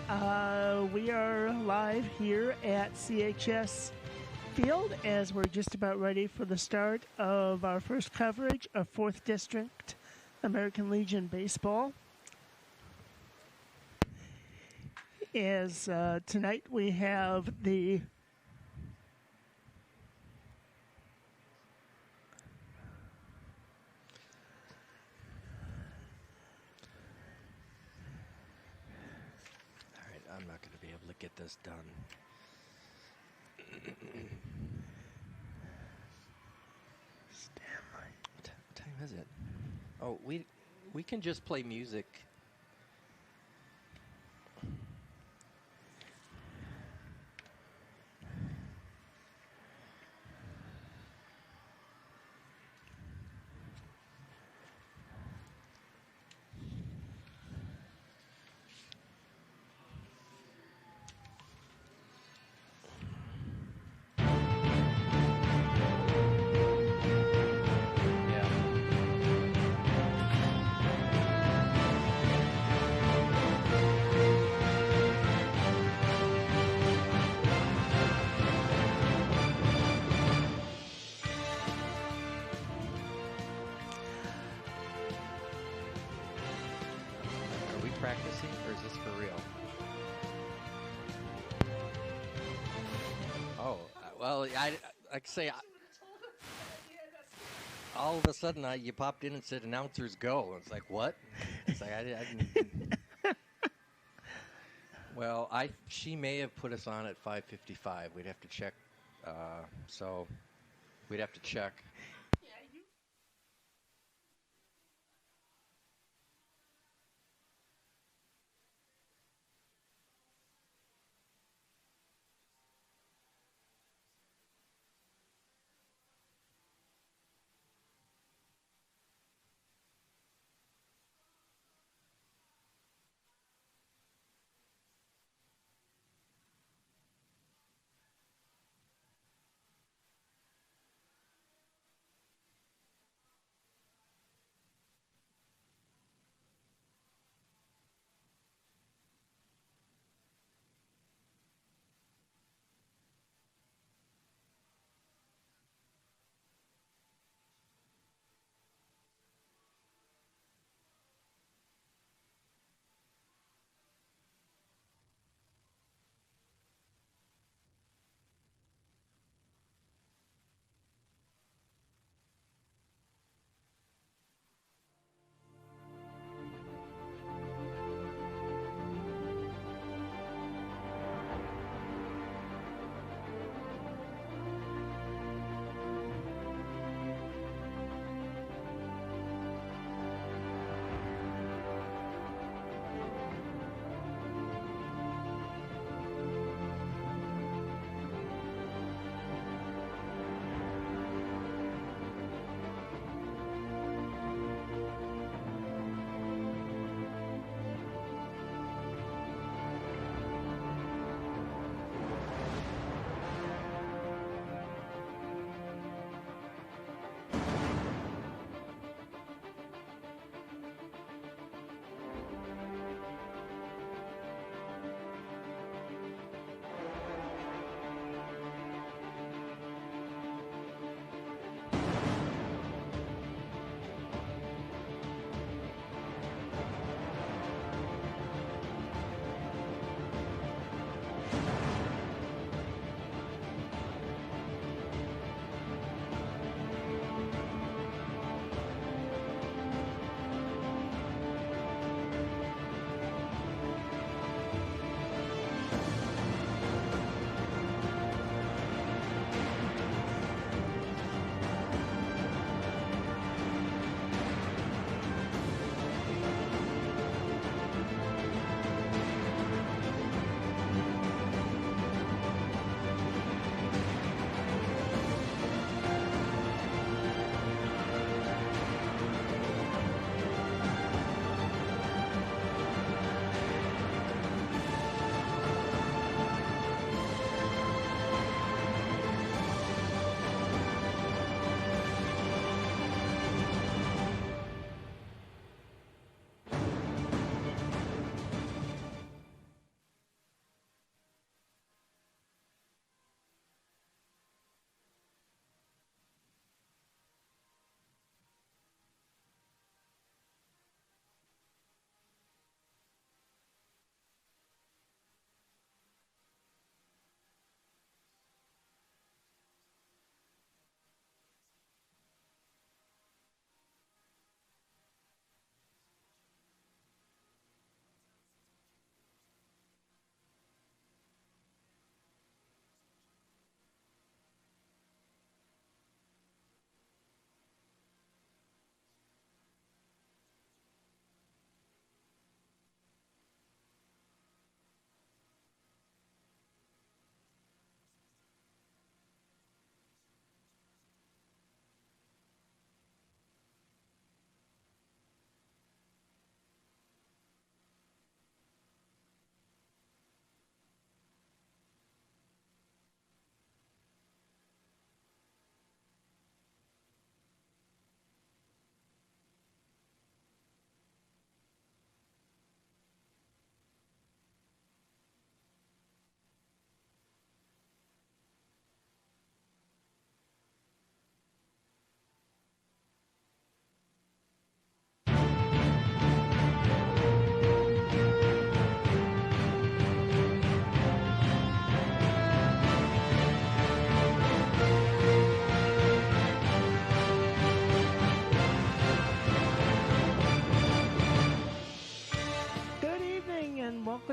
We are live here at CHS Field as we're just about ready for the start of our first coverage of 4th District American Legion Baseball. As tonight we have the I'm not going to be able to get this done. Stanley. What time is it? Oh, we can just play music. Are we practicing, or is this for real? Oh, well, like say, all of a sudden you popped in and said announcers go. It's like, what? It's like I didn't. Well, she may have put us on at 5:55. We'd have to check. So we'd have to check.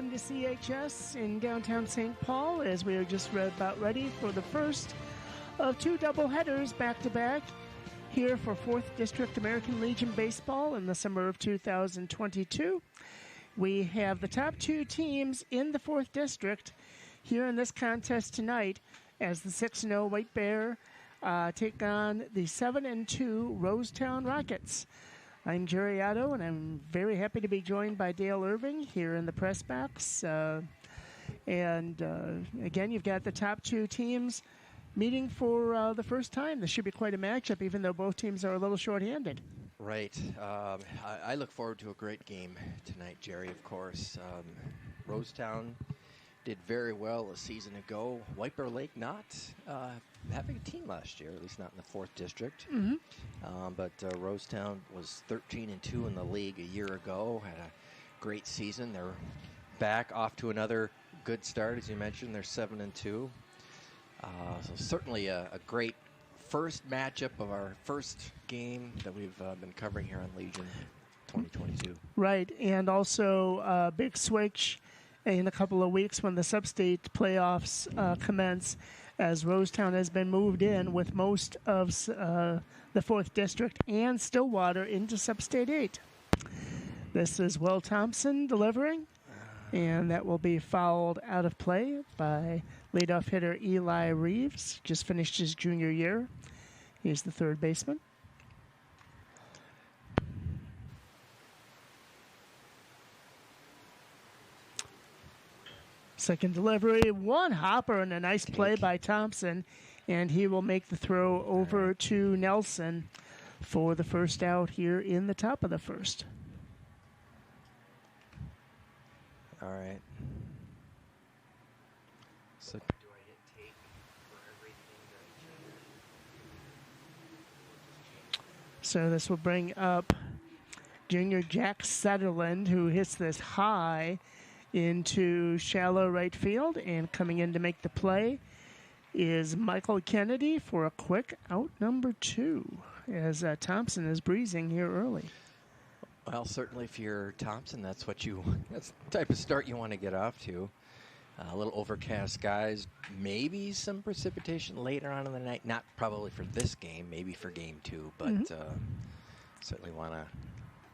welcome to CHS in downtown St. Paul as we are just about ready for the first of two doubleheaders back-to-back here for 4th District American Legion Baseball in the summer of 2022. We have the top two teams in the 4th District here in this contest tonight as the 6-0 White Bear take on the 7-2 Rosetown Rockets. I'm Jerry Otto, and I'm very happy to be joined by Dale Irving here in the press box. Again, you've got the top two teams meeting for the first time. This should be quite a matchup, even though both teams are a little shorthanded. Right. I look forward to a great game tonight, Jerry, of course. Rosetown did very well a season ago. White Bear Lake not having a team last year, at least not in the 4th District. Mm-hmm. But Rosetown was 13-2 in the league a year ago, had a great season. They're back off to another good start, as you mentioned. They're 7-2. So certainly a great first matchup of our first game that we've been covering here on Legion 2022. Right, and also a big switch in a couple of weeks when the sub-state playoffs commence, as Rosetown has been moved in with most of the 4th District and Stillwater into sub-state 8. This is Will Thompson delivering, and that will be fouled out of play by leadoff hitter Eli Reeves, just finished his junior year. He's the third baseman. Second delivery, one hopper, and a nice play by Thompson, and he will make the throw over to Nelson for the first out here in the top of the first. All right. So do I hit tape for everything that So this will bring up junior Jack Sutherland, who hits this high into shallow right field, and coming in to make the play is Michael Kennedy for a quick out number 2, as Thompson is breezing here early. Well, certainly if you're Thompson, that's the type of start you want to get off to. A little overcast skies, maybe some precipitation later on in the night. Not probably for this game, maybe for game 2, but certainly want to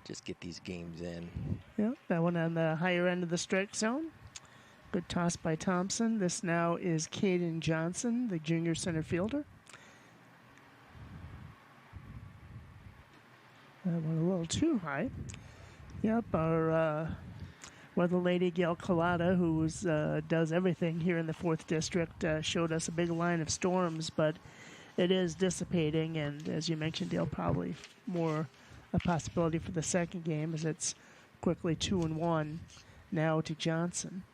just get these games in. Yeah, that one on the higher end of the strike zone. Good toss by Thompson. This now is Caden Johnson, the junior center fielder. That one a little too high. Yep, our weather lady Gail Collada, who does everything here in the 4th District, showed us a big line of storms, but it is dissipating, and as you mentioned, Dale, probably more a possibility for the second game, as it's quickly 2-1 now to Johnson.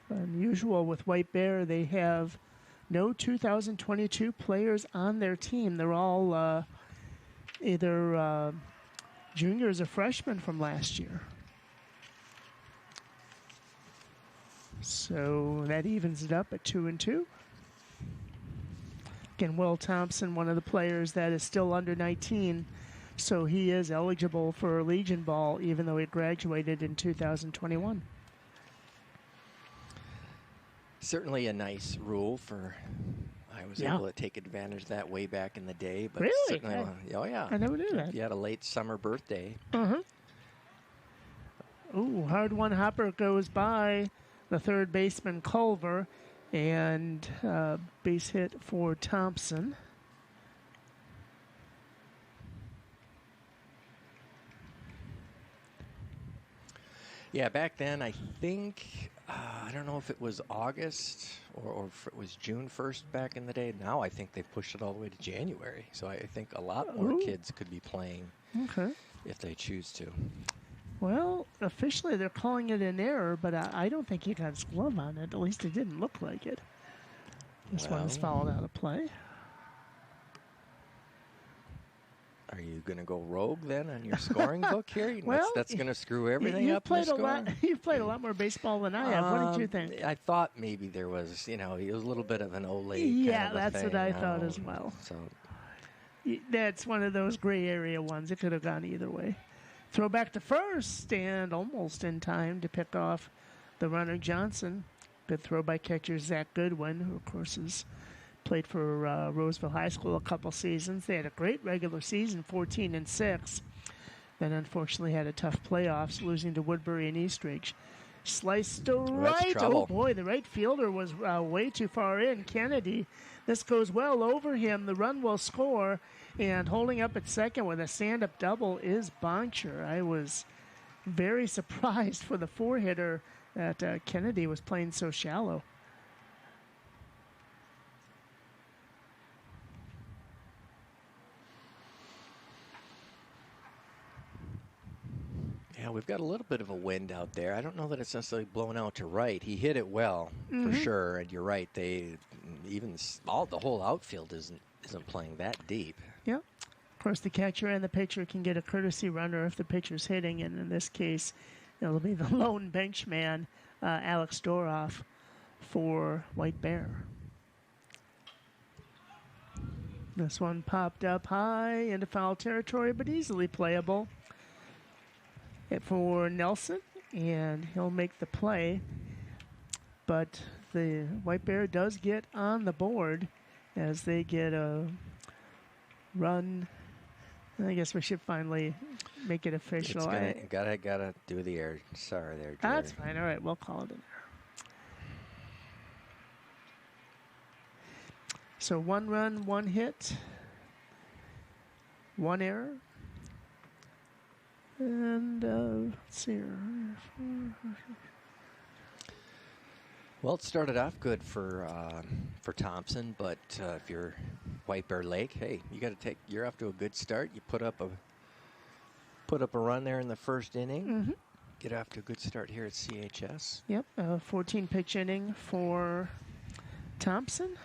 Unusual with White Bear, they have no 2022 players on their team. They're all either juniors or freshmen from last year. So that evens it up at 2-2. Again, Will Thompson, one of the players that is still under 19, so he is eligible for Legion Ball, even though he graduated in 2021. Certainly a nice rule for. I was able to take advantage of that way back in the day. But really? Oh, yeah. I never knew that. You had a late summer birthday. Uh-huh. Ooh, hard one hopper goes by the third baseman Culver, and base hit for Thompson. Yeah, back then I think, I don't know if it was August or if it was June 1st back in the day. Now I think they've pushed it all the way to January. So I think a lot more kids could be playing if they choose to. Well, officially they're calling it an error, but I don't think he got his glove on it. At least it didn't look like it. This one's fouled out of play. Are you going to go rogue then on your scoring book here? Well, that's going to screw everything up. You've played a lot more baseball than I have. What did you think? I thought maybe there was, it was a little bit of an Olay. Yeah, kind of that's thing. what I thought as well. So that's one of those gray area ones. It could have gone either way. Throw back to first, and almost in time to pick off the runner Johnson. Good throw by catcher Zach Goodwin, who, of course, has played for Roseville High School a couple seasons. They had a great regular season, 14-6. Then, unfortunately, had a tough playoffs, losing to Woodbury and Eastridge. Sliced to right. Oh, boy, the right fielder was way too far in. Kennedy. This goes well over him. The run will score. And holding up at second with a stand-up double is Boncher. I was very surprised for the four-hitter that Kennedy was playing so shallow. Yeah, we've got a little bit of a wind out there. I don't know that it's necessarily blowing out to right. He hit it well, for sure, and you're right. The whole outfield isn't playing that deep. Yep. Of course, the catcher and the pitcher can get a courtesy runner if the pitcher's hitting, and in this case, it'll be the lone bench man, Alex Doroff, for White Bear. This one popped up high into foul territory, but easily playable. Hit for Nelson, and he'll make the play. But the White Bear does get on the board as they get a run. I guess we should finally make it official. Gotta do the air. Sorry there, Jerry. That's fine. All right, we'll call it an error. So 1 run, 1 hit, 1 error. And let's see here. Well, it started off good for Thompson, but if you're White Bear Lake, hey, you're off to a good start. You put up a run there in the first inning. Get off to a good start here at CHS. Yep, 14 pitch inning for Thompson.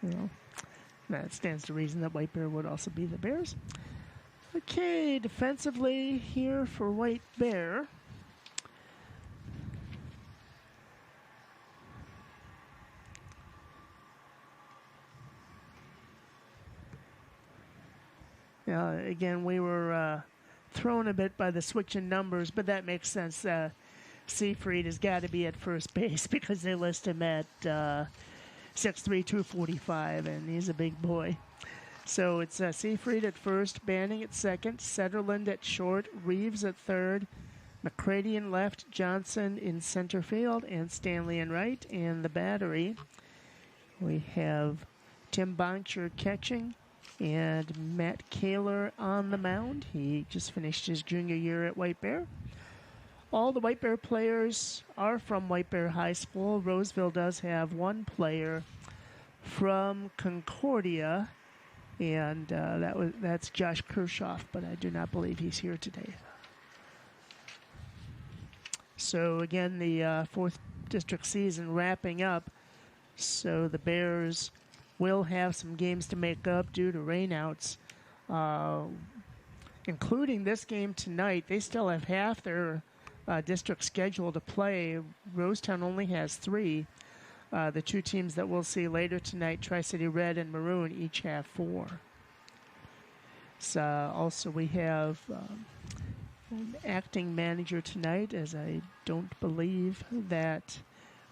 Well, that stands to reason that White Bear would also be the Bears. Okay, defensively here for White Bear. Again, we were thrown a bit by the switch in numbers, but that makes sense. Seafried has got to be at first base because they list him at 6'3", 245, and he's a big boy. So it's Seafried at first, Banning at second, Setterland at short, Reeves at third, McCready in left, Johnson in center field, and Stanley in right. And the battery, we have Tim Boncher catching and Matt Kaler on the mound. He just finished his junior year at White Bear. All the White Bear players are from White Bear High School. Roseville does have one player from Concordia, and that's Josh Kershoff, but I do not believe he's here today. So again, the fourth district season wrapping up. So the Bears will have some games to make up due to rainouts, including this game tonight. They still have half their district schedule to play. Rosetown only has 3. The 2 teams that we'll see later tonight, Tri-City Red and Maroon, each have 4. So also we have an acting manager tonight, as I don't believe that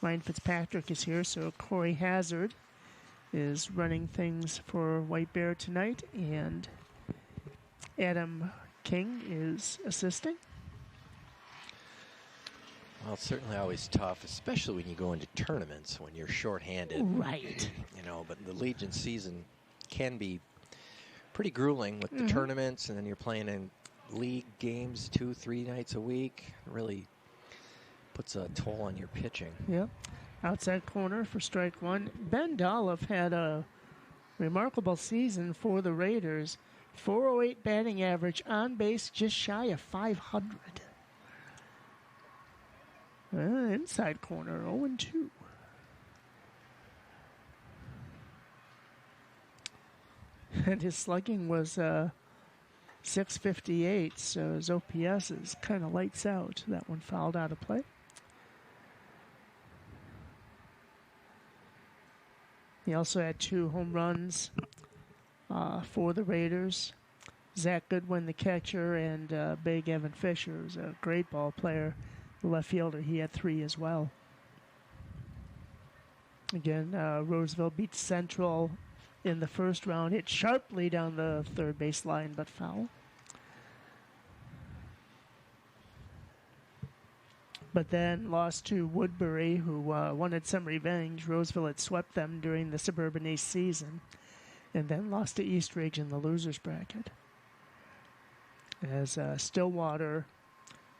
Ryan Fitzpatrick is here. So Corey Hazard is running things for White Bear tonight, and Adam King is assisting. Well, it's certainly always tough, especially when you go into tournaments when you're shorthanded. Right. But the Legion season can be pretty grueling with the tournaments, and then you're playing in league games 2-3 nights a week. It really puts a toll on your pitching. Yep. Outside corner for strike one. Ben Dolliff had a remarkable season for the Raiders. 408 batting average, on base just shy of 500. Inside corner, 0-2. And his slugging was 658, so his OPS is kind of lights out. That one fouled out of play. He also had 2 home runs for the Raiders. Zach Goodwin, the catcher, and big Evan Fisher, who's a great ball player, the left fielder. He had 3 as well. Again, Roseville beat Central in the first round. Hit sharply down the third base line, but foul. But then lost to Woodbury, who wanted some revenge. Roseville had swept them during the Suburban East season, and then lost to Eastridge in the losers bracket. As Stillwater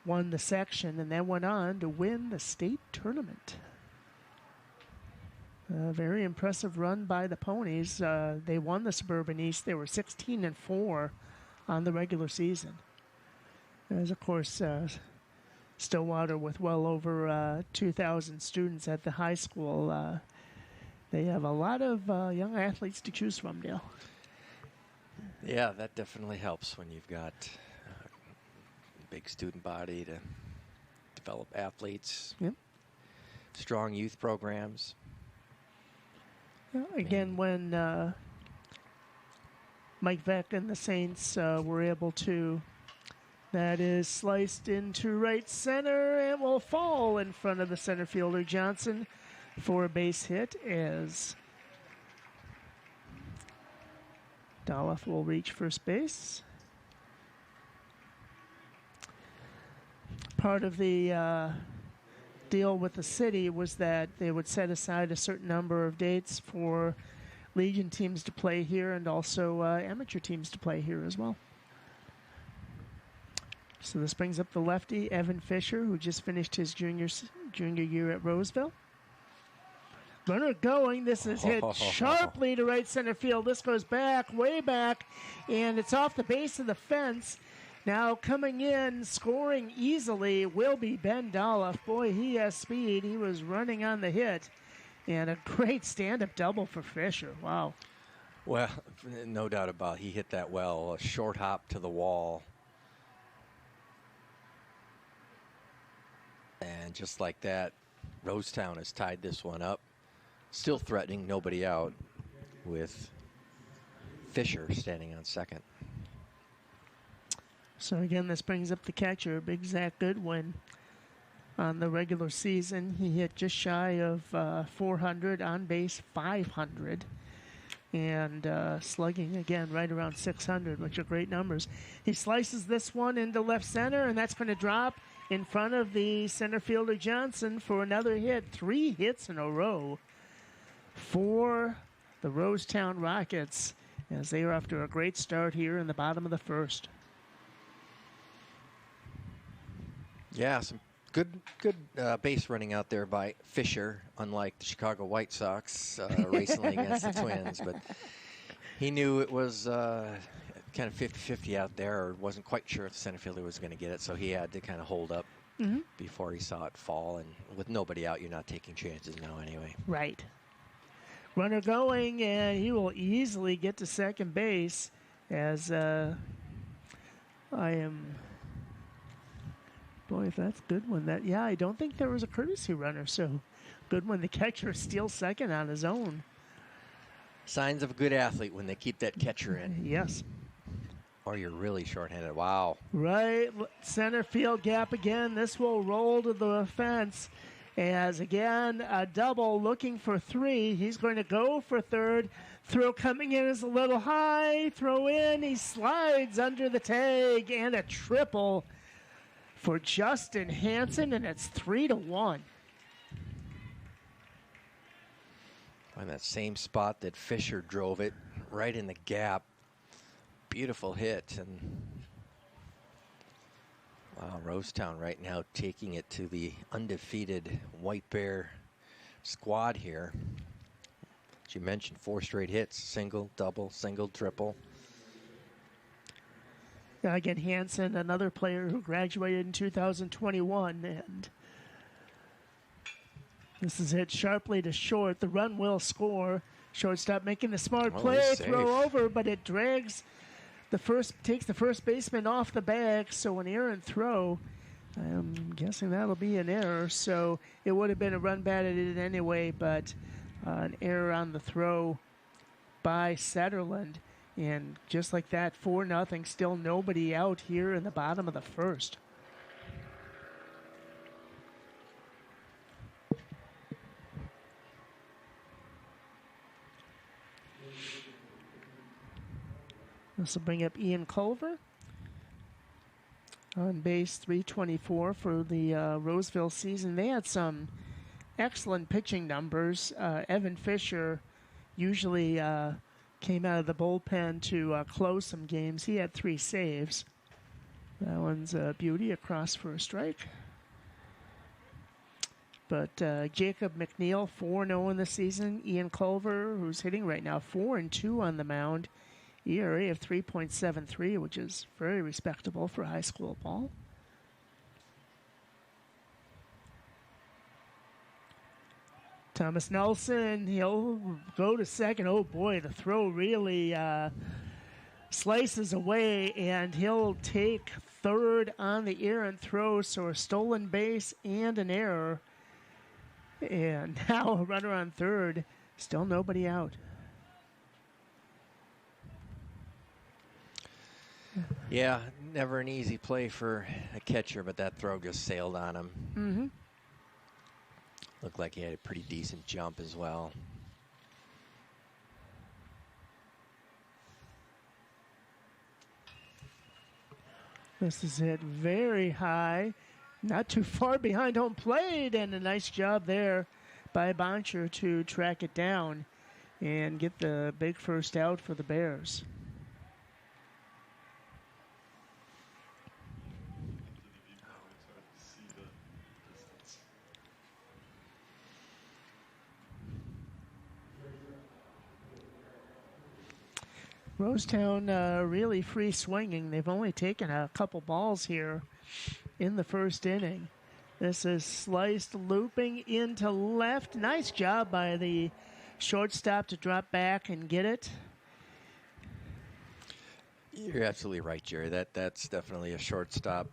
won the section and then went on to win the state tournament. A very impressive run by the Ponies. They won the Suburban East. They were 16-4 on the regular season. As, of course, Stillwater, with well over 2,000 students at the high school, they have a lot of young athletes to choose from, Dale. Yeah, that definitely helps when you've got a big student body to develop athletes. Yep. Strong youth programs. Again, when Mike Veck and the Saints were able to, that is sliced into right center and will fall in front of the center fielder Johnson for a base hit, as Dolph will reach first base. Part of the deal with the city was that they would set aside a certain number of dates for Legion teams to play here and also amateur teams to play here as well. So this brings up the lefty, Evan Fisher, who just finished his junior year at Roseville. Runner going. This is hit sharply to right center field. This goes back, way back, and it's off the base of the fence. Now coming in, scoring easily, will be Ben Dolph. Boy, he has speed. He was running on the hit. And a great stand-up double for Fisher. Wow. Well, no doubt about it. He hit that well. A short hop to the wall. And just like that, Rosetown has tied this one up. Still threatening, nobody out, with Fisher standing on second. So again, this brings up the catcher, big Zach Goodwin. On the regular season, he hit just shy of 400, on base 500, and slugging again right around 600, which are great numbers. He slices this one into left center, and that's going to drop in front of the center fielder Johnson for another hit. 3 hits in a row for the Rosetown Rockets, as they are after a great start here in the bottom of the first. Yeah, some good base running out there by Fisher, unlike the Chicago White Sox recently against the Twins. But he knew it was kind of 50-50 out there, or wasn't quite sure if the center fielder was going to get it, so he had to kind of hold up before he saw it fall. And with nobody out, you're not taking chances now anyway. Right. Runner going, and he will easily get to second base, as I am... Boy, if that's Goodwin, I don't think there was a courtesy runner, so Goodwin, the catcher, steals second on his own. Signs of a good athlete when they keep that catcher in. Yes. Or you're really shorthanded. Wow. Right, center field gap again. This will roll to the fence, as again, a double looking for 3. He's going to go for third. Throw coming in is a little high. Throw in, he slides under the tag, and a triple for Justin Hansen, and it's 3-1. On that same spot that Fisher drove it, right in the gap. Beautiful hit. And wow, Rosetown right now taking it to the undefeated White Bear squad here. As you mentioned, 4 straight hits, single, double, single, triple. Again, Hansen, another player who graduated in 2021, and this is hit sharply to short. The run will score. Shortstop making the smart play, throw over, but it drags takes the first baseman off the bag, so an errant throw. I'm guessing that'll be an error, so it would have been a run batted in anyway, but an error on the throw by Setterland. And just like that, 4-0, still nobody out here in the bottom of the first. This will bring up Ian Culver on base 324 for the Roseville season. They had some excellent pitching numbers. Evan Fisher usually came out of the bullpen to close some games. He had 3 saves. That one's a beauty across for a strike. But Jacob McNeil, 4-0 in the season. Ian Culver, who's hitting right now, 4-2 on the mound. ERA of 3.73, which is very respectable for high school ball. Thomas Nelson, he'll go to second. Oh boy, the throw really slices away, and he'll take third on the errant throw, so a stolen base and an error. And now a runner on third, still nobody out. Yeah, never an easy play for a catcher, but that throw just sailed on him. Mm-hmm. Looked like he had a pretty decent jump as well. This is hit very high, not too far behind home plate, and a nice job there by Boncher to track it down and get the big first out for the Bears. Rosetown really free swinging. They've only taken a couple balls here in the first inning. This is sliced, looping into left. Nice job by the shortstop to drop back and get it. You're absolutely right, Jerry. That's definitely a shortstop's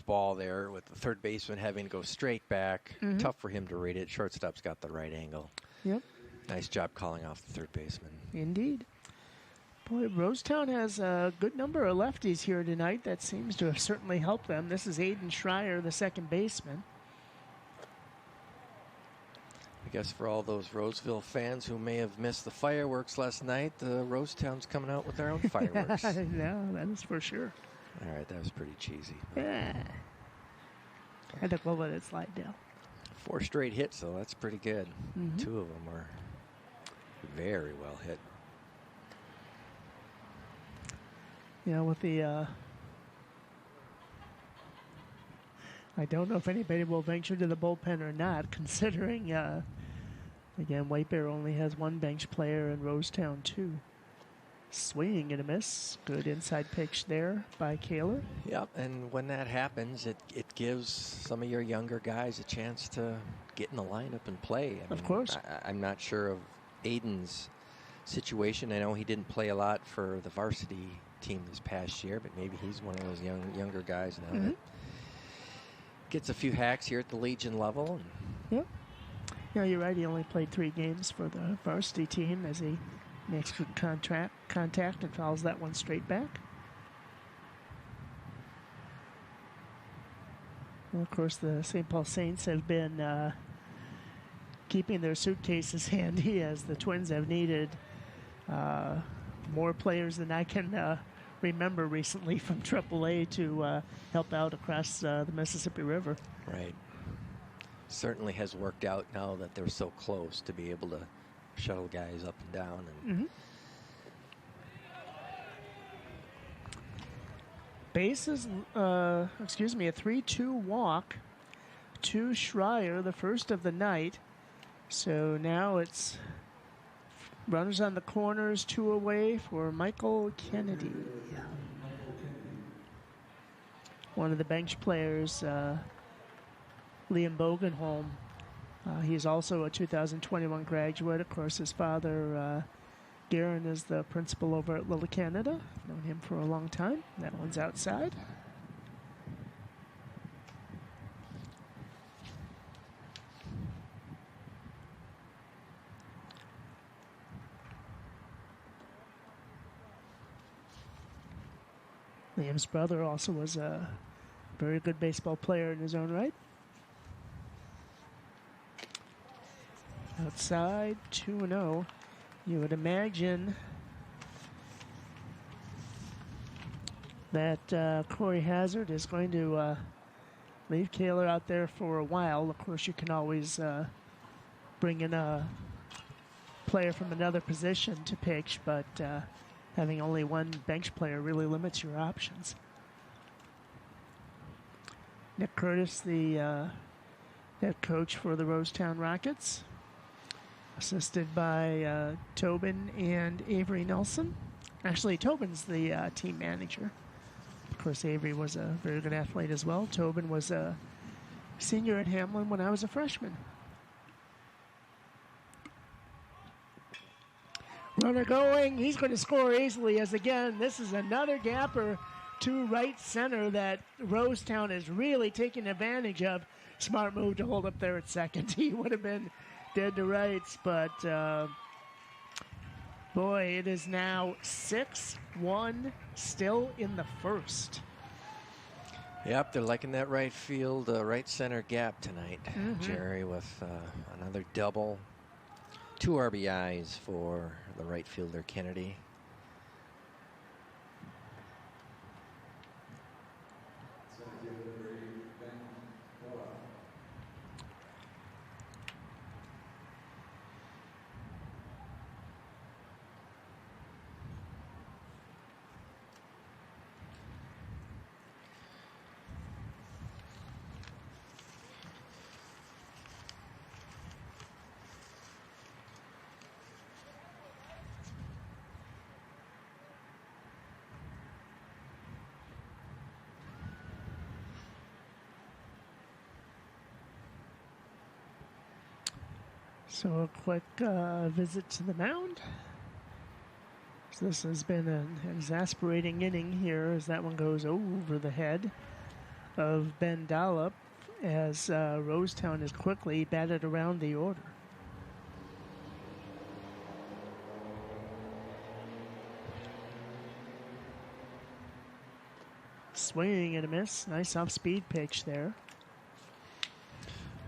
ball there, with the third baseman having to go straight back. Mm-hmm. Tough for him to read it. Shortstop's got the right angle. Yep. Nice job calling off the third baseman. Indeed. Boy, Rosetown has a good number of lefties here tonight. That seems to have certainly helped them. This is Aiden Schreier, the second baseman. I guess for all those Roseville fans who may have missed the fireworks last night, Rosetown's coming out with their own fireworks. No, that is for sure. All right, that was pretty cheesy. Yeah. I had to go let it slide down. 4 straight hits, though. That's pretty good. Mm-hmm. 2 of them were very well hit. Yeah, with the, I don't know if anybody will venture to the bullpen or not, considering, again, White Bear only has 1 bench player and Rosetown 2. Swinging and a miss. Good inside pitch there by Kaler. Yep, and when that happens, it gives some of your younger guys a chance to get in the lineup and play. Of course. I'm not sure of Aiden's situation. I know he didn't play a lot for the varsity team this past year, but maybe he's one of those younger guys now that gets a few hacks here at the Legion level. Yep. Yeah, you're right. He only played 3 games for the varsity team as he makes good contact and fouls that one straight back. Well, of course, the St. Paul Saints have been keeping their suitcases handy, as the Twins have needed more players than I can remember recently from AAA to help out across the Mississippi River. Right. Certainly has worked out now that they're so close to be able to shuttle guys up and down. And Bases, a 3-2 walk to Schreier, the first of the night. So now it's runners on the corners, 2 away for Michael Kennedy. One of the bench players, Liam Bogenholm. He's also a 2021 graduate. Of course, his father, Garen, is the principal over at Little Canada. I've known him for a long time. That one's outside. Sam's brother also was a very good baseball player in his own right. Outside, 2-0. You would imagine that Corey Hazard is going to leave Kaler out there for a while. Of course, you can always bring in a player from another position to pitch, but having only one bench player really limits your options. Nick Curtis, the head coach for the Rosetown Rockets, assisted by Tobin and Avery Nelson. Actually, Tobin's the team manager. Of course, Avery was a very good athlete as well. Tobin was a senior at Hamlin when I was a freshman. Runner going. He's going to score easily as, again, this is another gapper to right center that Rosetown is really taking advantage of. Smart move to hold up there at second. He would have been dead to rights, but boy, it is now 6-1 still in the first. Yep, they're liking that right field, right center gap tonight. Jerry with another double. 2 RBIs for the right fielder, Kennedy. So a quick visit to the mound. So this has been an exasperating inning here as that one goes over the head of Ben Dollop as Rosetown is quickly batted around the order. Swinging and a miss. Nice off-speed pitch there.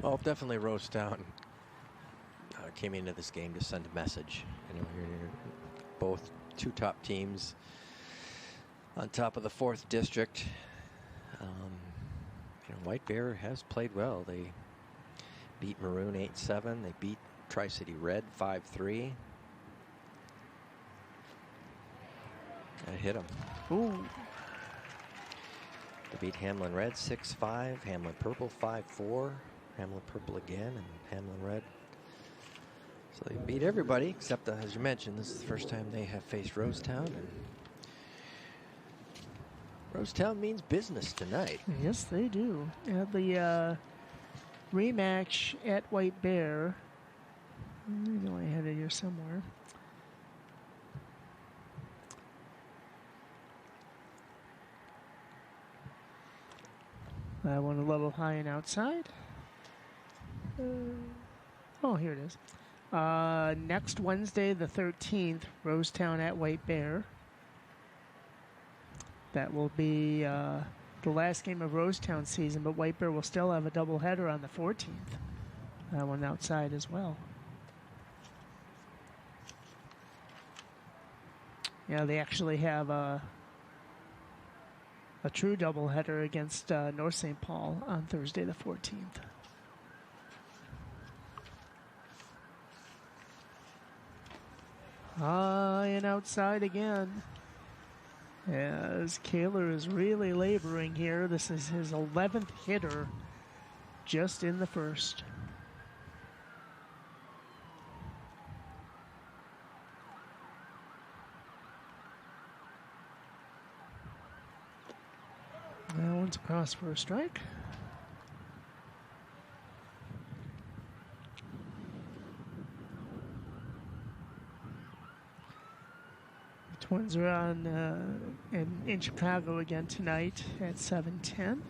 Well, definitely Rosetown came into this game to send a message. You know, you're both 2 top teams on top of the 4th district. You know, White Bear has played well. They beat Maroon 8-7. They beat Tri-City Red 5-3. That hit them. Ooh. They beat Hamlin Red 6-5, Hamlin Purple 5-4, Hamlin Purple again, and Hamlin Red. So they beat everybody except, as you mentioned, this is the first time they have faced Rosetown. And Rosetown means business tonight. Yes, they do. The rematch at White Bear. I know I had it here somewhere. I went a little high and outside. Oh, here it is. Next Wednesday, the 13th, Rosetown at White Bear. That will be the last game of Rosetown season, but White Bear will still have a doubleheader on the 14th. That one outside as well. Yeah, they actually have a true doubleheader against North St. Paul on Thursday the 14th. High and outside again. As Kaler is really laboring here. This is his 11th hitter just in the first. That one's across for a strike. The Twins are on in Chicago again tonight at 7:10.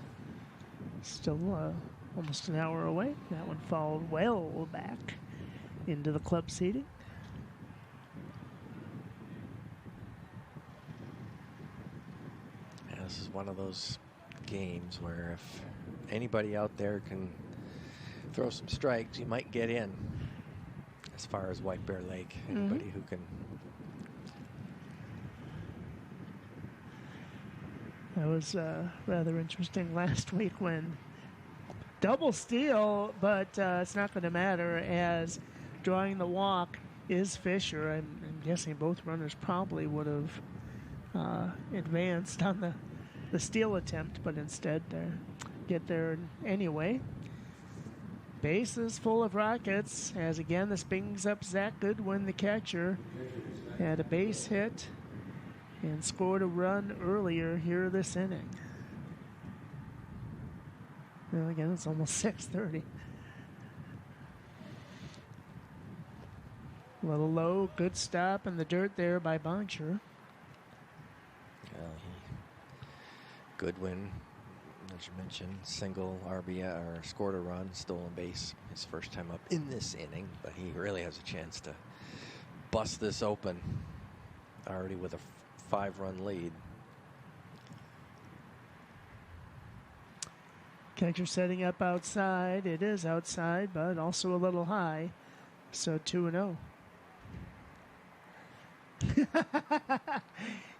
Still almost an hour away. That one followed well back into the club seating. Yeah, this is one of those games where if anybody out there can throw some strikes, you might get in. As far as White Bear Lake, anybody who can. That was rather interesting last week when double steal, but it's not going to matter as drawing the walk is Fisher. I'm guessing both runners probably would have advanced on the steal attempt, but instead get there anyway. Base is full of Rockets, as again this brings up Zach Goodwin, the catcher. Had a base hit and scored a run earlier here this inning. Well, again, it's almost 6:30. A little low, good stop in the dirt there by Boncher. Goodwin, as you mentioned, single RBI or scored a run, stolen base, his first time up in this inning, but he really has a chance to bust this open already with a 5-run lead. Catcher setting up outside. It is outside, but also a little high. So 2-0.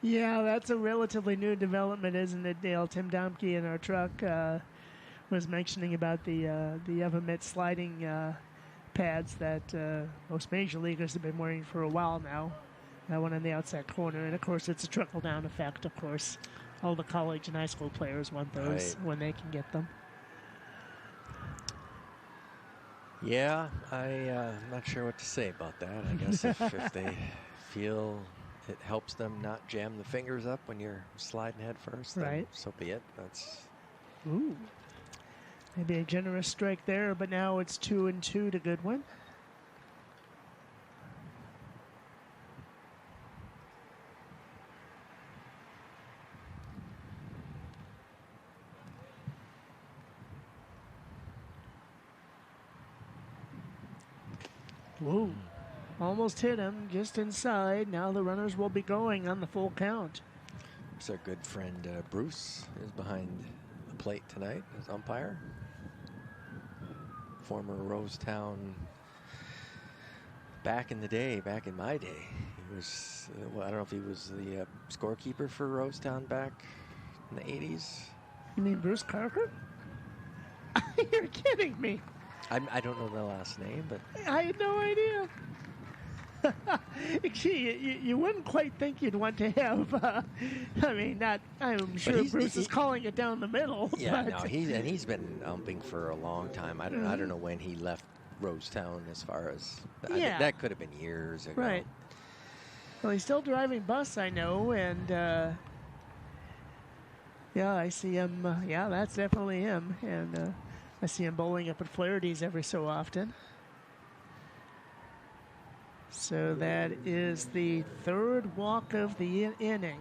Yeah, that's a relatively new development, isn't it, Dale? Tim Domke in our truck was mentioning about the Evamit sliding pads that most major leaguers have been wearing for a while now. That one on the outside corner. And, of course, it's a trickle-down effect, of course. All the college and high school players want those when they can get them. Yeah, I'm not sure what to say about that. I guess if they feel it helps them not jam the fingers up when you're sliding head first, then so be it. That's maybe a generous strike there, but now it's 2-2 to Goodwin. Whoa. Almost hit him, just inside. Now the runners will be going on the full count. So our good friend Bruce is behind the plate tonight as umpire. Former Rosetown, back in the day, back in my day. He was, I don't know if he was the scorekeeper for Rosetown back in the 80s. You mean Bruce Carker? You're kidding me. I don't know the last name, but I had no idea. Gee, you wouldn't quite think you'd want to have. I'm sure Bruce is calling it down the middle. Yeah, no, he's been umping for a long time. I don't know when he left Rosetown. As far as that could have been years ago. Right. Well, he's still driving bus, I know, and I see him. That's definitely him, and I see him bowling up at Flaherty's every so often. So that is the third walk of the inning.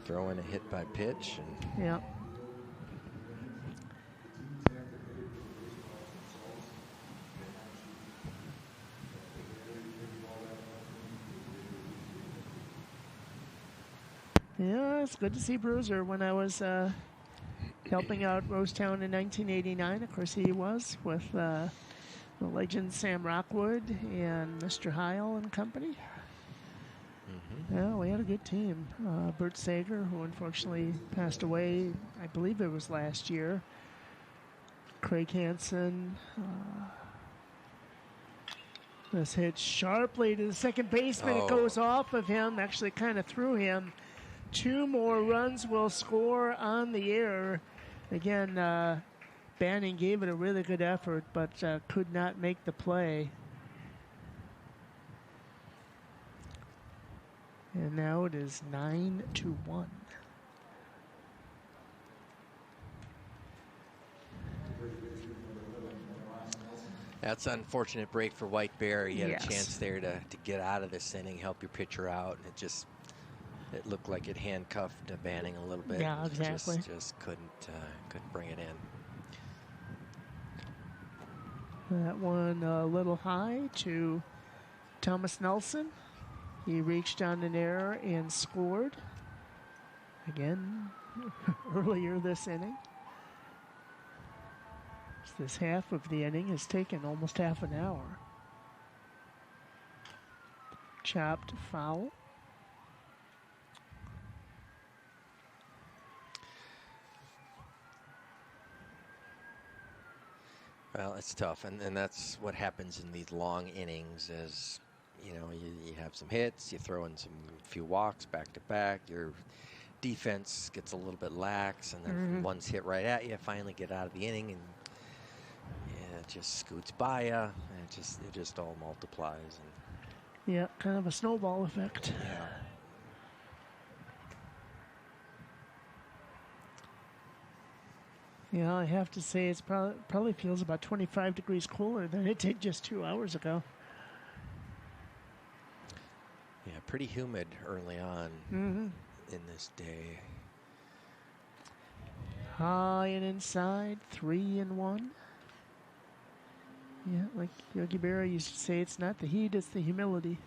Throwing a hit by pitch. Yeah. Yeah, it's good to see Bruiser. When I was helping out Rosetown in 1989, of course he was with the legend Sam Rockwood and Mr. Heil and company. Yeah, we had a good team. Bert Sager, who unfortunately passed away, I believe it was last year. Craig Hansen. This hit sharply to the second baseman. It goes off of him, actually kind of through him. 2 more runs will score on the air. Again, Banning gave it a really good effort, but could not make the play. And now it is 9-1. That's an unfortunate break for White Bear. You had a chance there to get out of this inning, help your pitcher out, and it looked like it handcuffed Banning a little bit. Yeah, exactly. Just couldn't bring it in. That one a little high to Thomas Nelson. He reached on an error and scored again earlier this inning. This half of the inning has taken almost half an hour. Chopped foul. Well, it's tough, and that's what happens in these long innings is, you know, you have some hits, you throw in some few walks back to back, your defense gets a little bit lax, and then one's hit right at you, finally get out of the inning, and yeah, it just scoots by you, and it just all multiplies. And yeah, kind of a snowball effect. yeah. Yeah, I have to say it's probably feels about 25 degrees cooler than it did just 2 hours ago. Yeah, pretty humid early on in this day. High and inside, 3-1. Yeah, like Yogi Berra used to say, it's not the heat, it's the humility.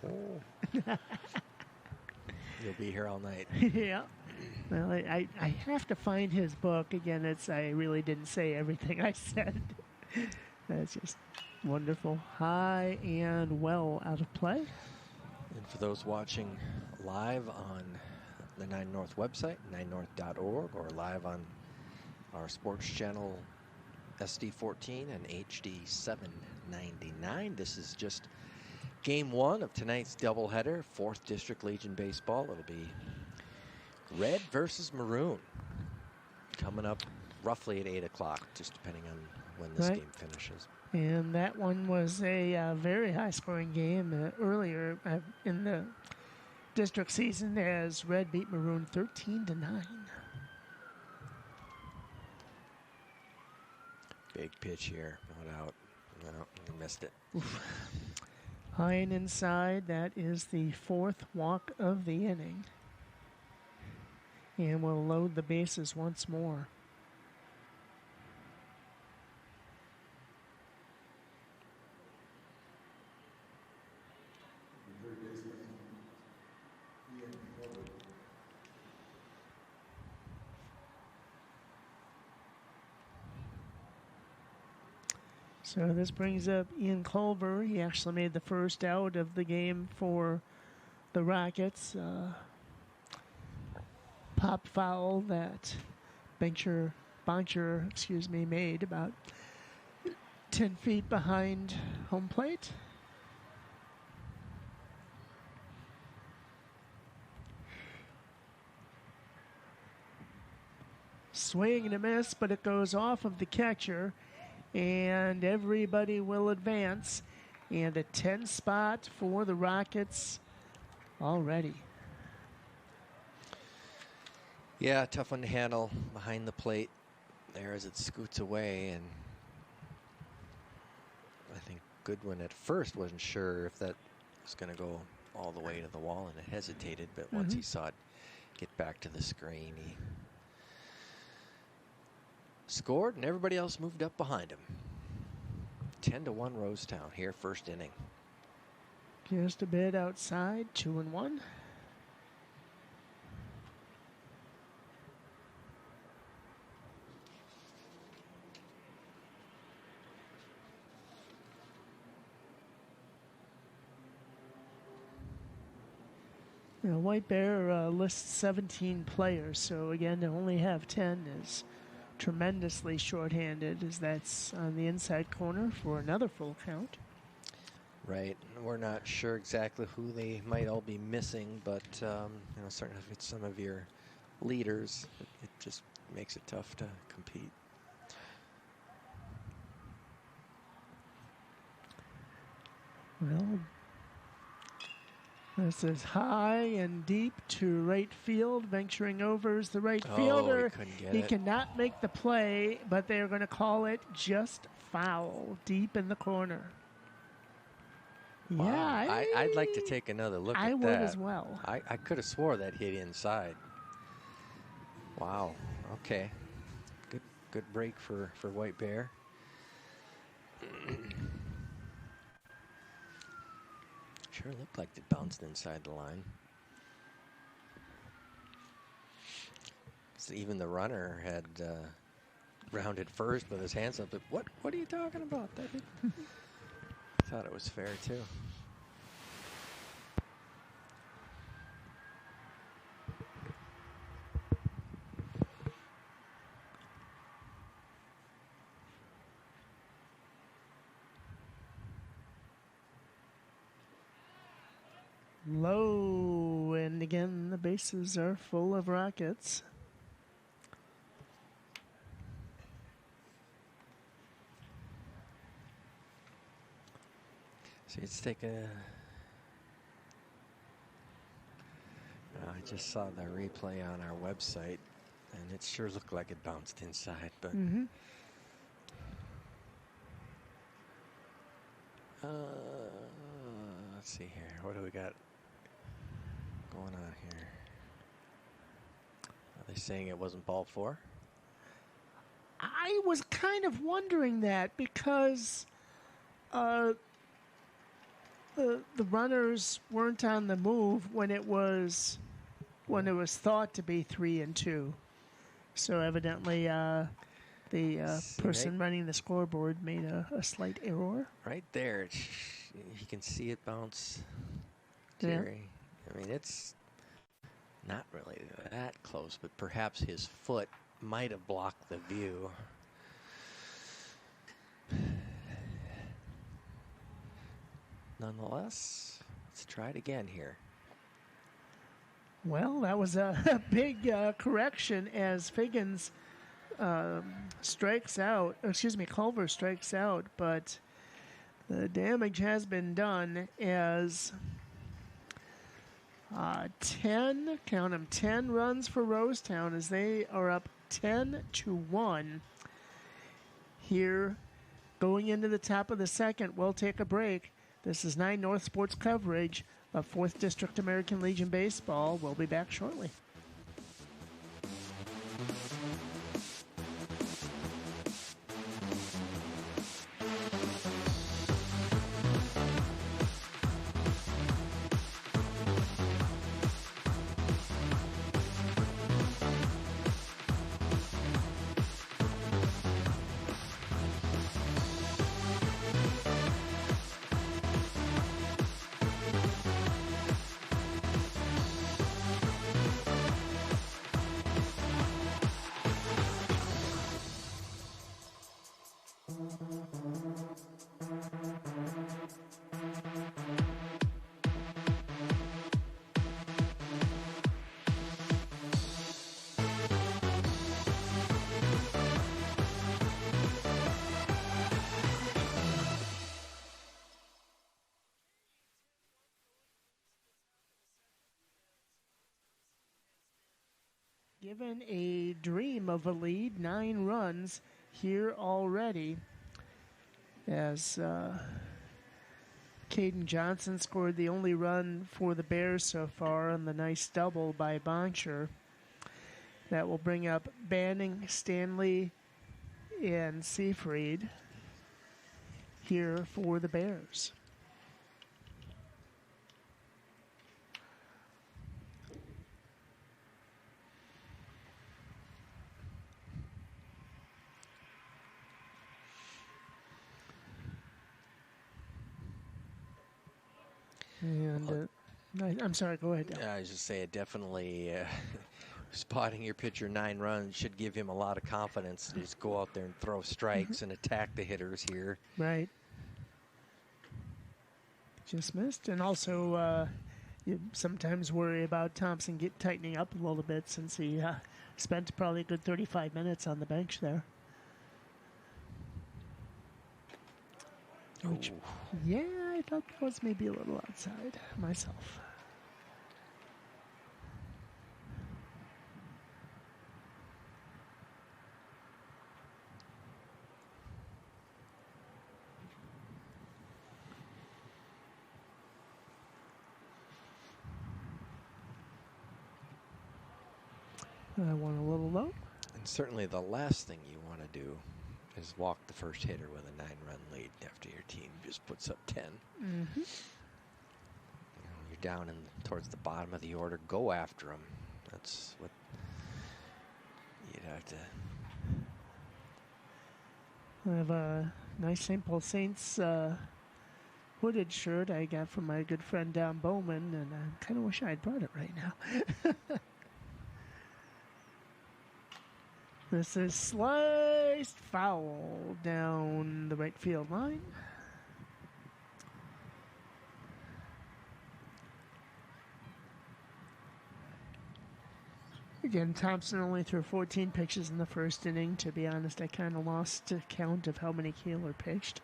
Oh. You'll be here all night. Yeah. Well, I have to find his book. Again, I really didn't say everything I said. That's just wonderful. High and well out of play. And for those watching live on the 9 North website, 9north.org, or live on our sports channel SD14 and HD 799, this is just Game 1 of tonight's doubleheader, 4th District Legion Baseball. It'll be Red versus Maroon coming up roughly at 8 o'clock, just depending on when this game finishes. And that one was a very high-scoring game earlier in the district season as Red beat Maroon 13-9. Big pitch here, no doubt. No, you missed it. High and inside, that is the 4th walk of the inning. And we'll load the bases once more. So this brings up Ian Culver. He actually made the first out of the game for the Rockets. Pop foul that Boncher made about 10 feet behind home plate. Swing and a miss, but it goes off of the catcher, and everybody will advance. And a 10 spot for the Rockets already. Yeah, tough one to handle behind the plate there as it scoots away. And I think Goodwin at first wasn't sure if that was going to go all the way to the wall, and it hesitated. But once he saw it get back to the screen, he scored, and everybody else moved up behind him. 10-1 Rosetown here, first inning. Just a bit outside, 2-1. White Bear lists 17 players, so again, to only have 10 is tremendously shorthanded, as that's on the inside corner for another full count. Right. We're not sure exactly who they might all be missing, but certainly if it's some of your leaders, it just makes it tough to compete. Well, this is high and deep to right field. Venturing over is the right fielder. He cannot make the play, but they're going to call it just foul deep in the corner. Wow. Yeah, I'd like to take another look at that. I would as well. I could have swore that hit inside. Wow. Okay. Good break for White Bear. Sure looked like it bounced inside the line. So even the runner had rounded first with his hands up. What are you talking about? Thought it was fair, too. Low, and again, the bases are full of Rockets. So let's take a... I just saw the replay on our website, and it sure looked like it bounced inside, but... Let's see here. What do we got going on here? Are they saying it wasn't ball 4? I was kind of wondering that because the runners weren't on the move when it was thought to be 3-2. So evidently the person running the scoreboard made a slight error. Right there. You can see it bounce. Jerry. Yeah. I mean, it's not really that close, but perhaps his foot might have blocked the view. Nonetheless, let's try it again here. Well, that was a big correction as Figgins strikes out. Excuse me, Culver strikes out, but the damage has been done as 10, count them, 10 runs for Rosetown as they are up 10-1 here going into the top of the second. We'll take a break. This is 9 North Sports coverage of 4th District American Legion Baseball. We'll be back shortly. Given a dream of a lead, 9 runs here already as Caden Johnson scored the only run for the Bears so far on the nice double by Boncher. That will bring up Banning, Stanley, and Seafried here for the Bears. And I'm sorry, go ahead. I was just saying, definitely spotting your pitcher 9 runs should give him a lot of confidence to just go out there and throw strikes and attack the hitters here. Right. Just missed. And also, you sometimes worry about Thompson tightening up a little bit since he spent probably a good 35 minutes on the bench there. Which, yeah, I thought that was maybe a little outside myself. I want a little low. And certainly the last thing you want to do is walk the first hitter with a 9-run lead after your team just puts up 10. Mm-hmm. down and towards the bottom of the order, go after them. That's what you'd have to. I have a nice St. Paul Saints hooded shirt I got from my good friend Don Bowman, and I kind of wish I had brought it right now. This is sliced foul down the right field line. Again, Thompson only threw 14 pitches in the first inning. To be honest, I kind of lost count of how many Keeler pitched.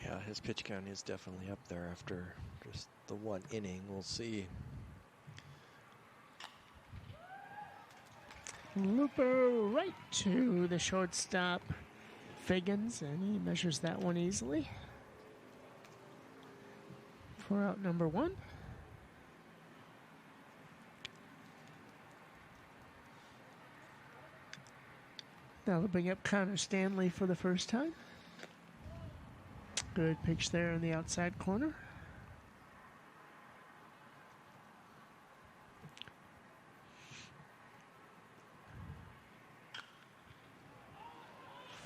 Yeah, his pitch count is definitely up there after just the one inning. We'll see. Looper right to the shortstop, Figgins, and he measures that one easily. For out number one. That'll bring up Connor Stanley for the first time. Good pitch there in the outside corner.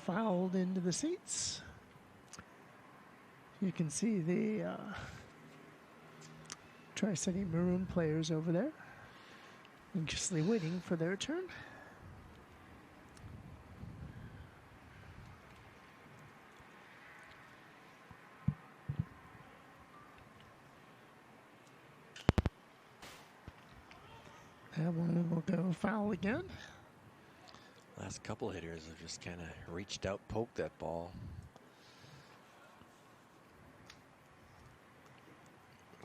Fouled into the seats. You can see the Tri-City Maroon players over there, anxiously waiting for their turn. That one will go foul again. Last couple hitters have just kind of reached out, poked that ball.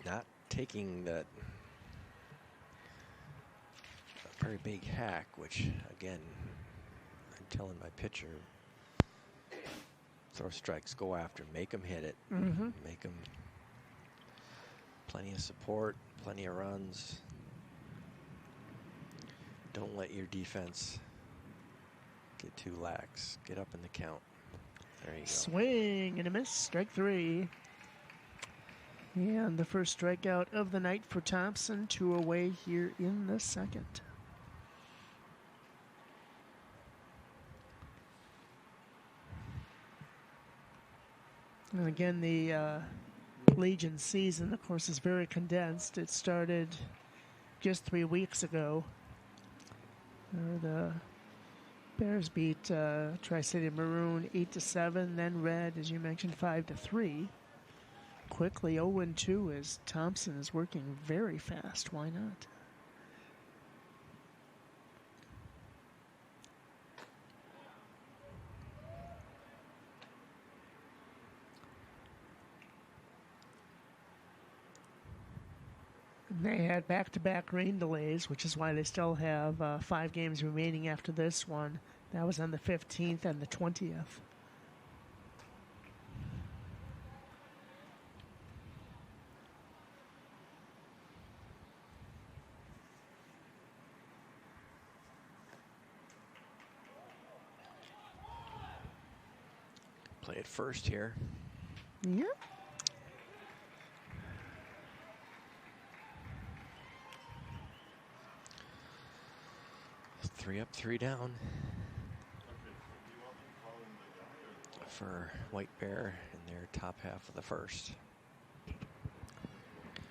Not taking that very big hack, which again, I'm telling my pitcher, throw strikes, go after, make them hit it, make them plenty of support, plenty of runs. Don't let your defense get too lax. Get up in the count. There you go. Swing and a miss. Strike three. And the first strikeout of the night for Thompson. 2 away here in the second. And again, the Legion season, of course, is very condensed. It started just 3 weeks ago. The Bears beat Tri-City Maroon 8-7, then Red, as you mentioned, 5-3. Quickly 0-2 as Thompson is working very fast. Why not? They had back-to-back rain delays, which is why they still have 5 games remaining after this one. That was on the 15th and the 20th. Play it first here. Yeah. Three up, 3 down for White Bear in their top half of the first.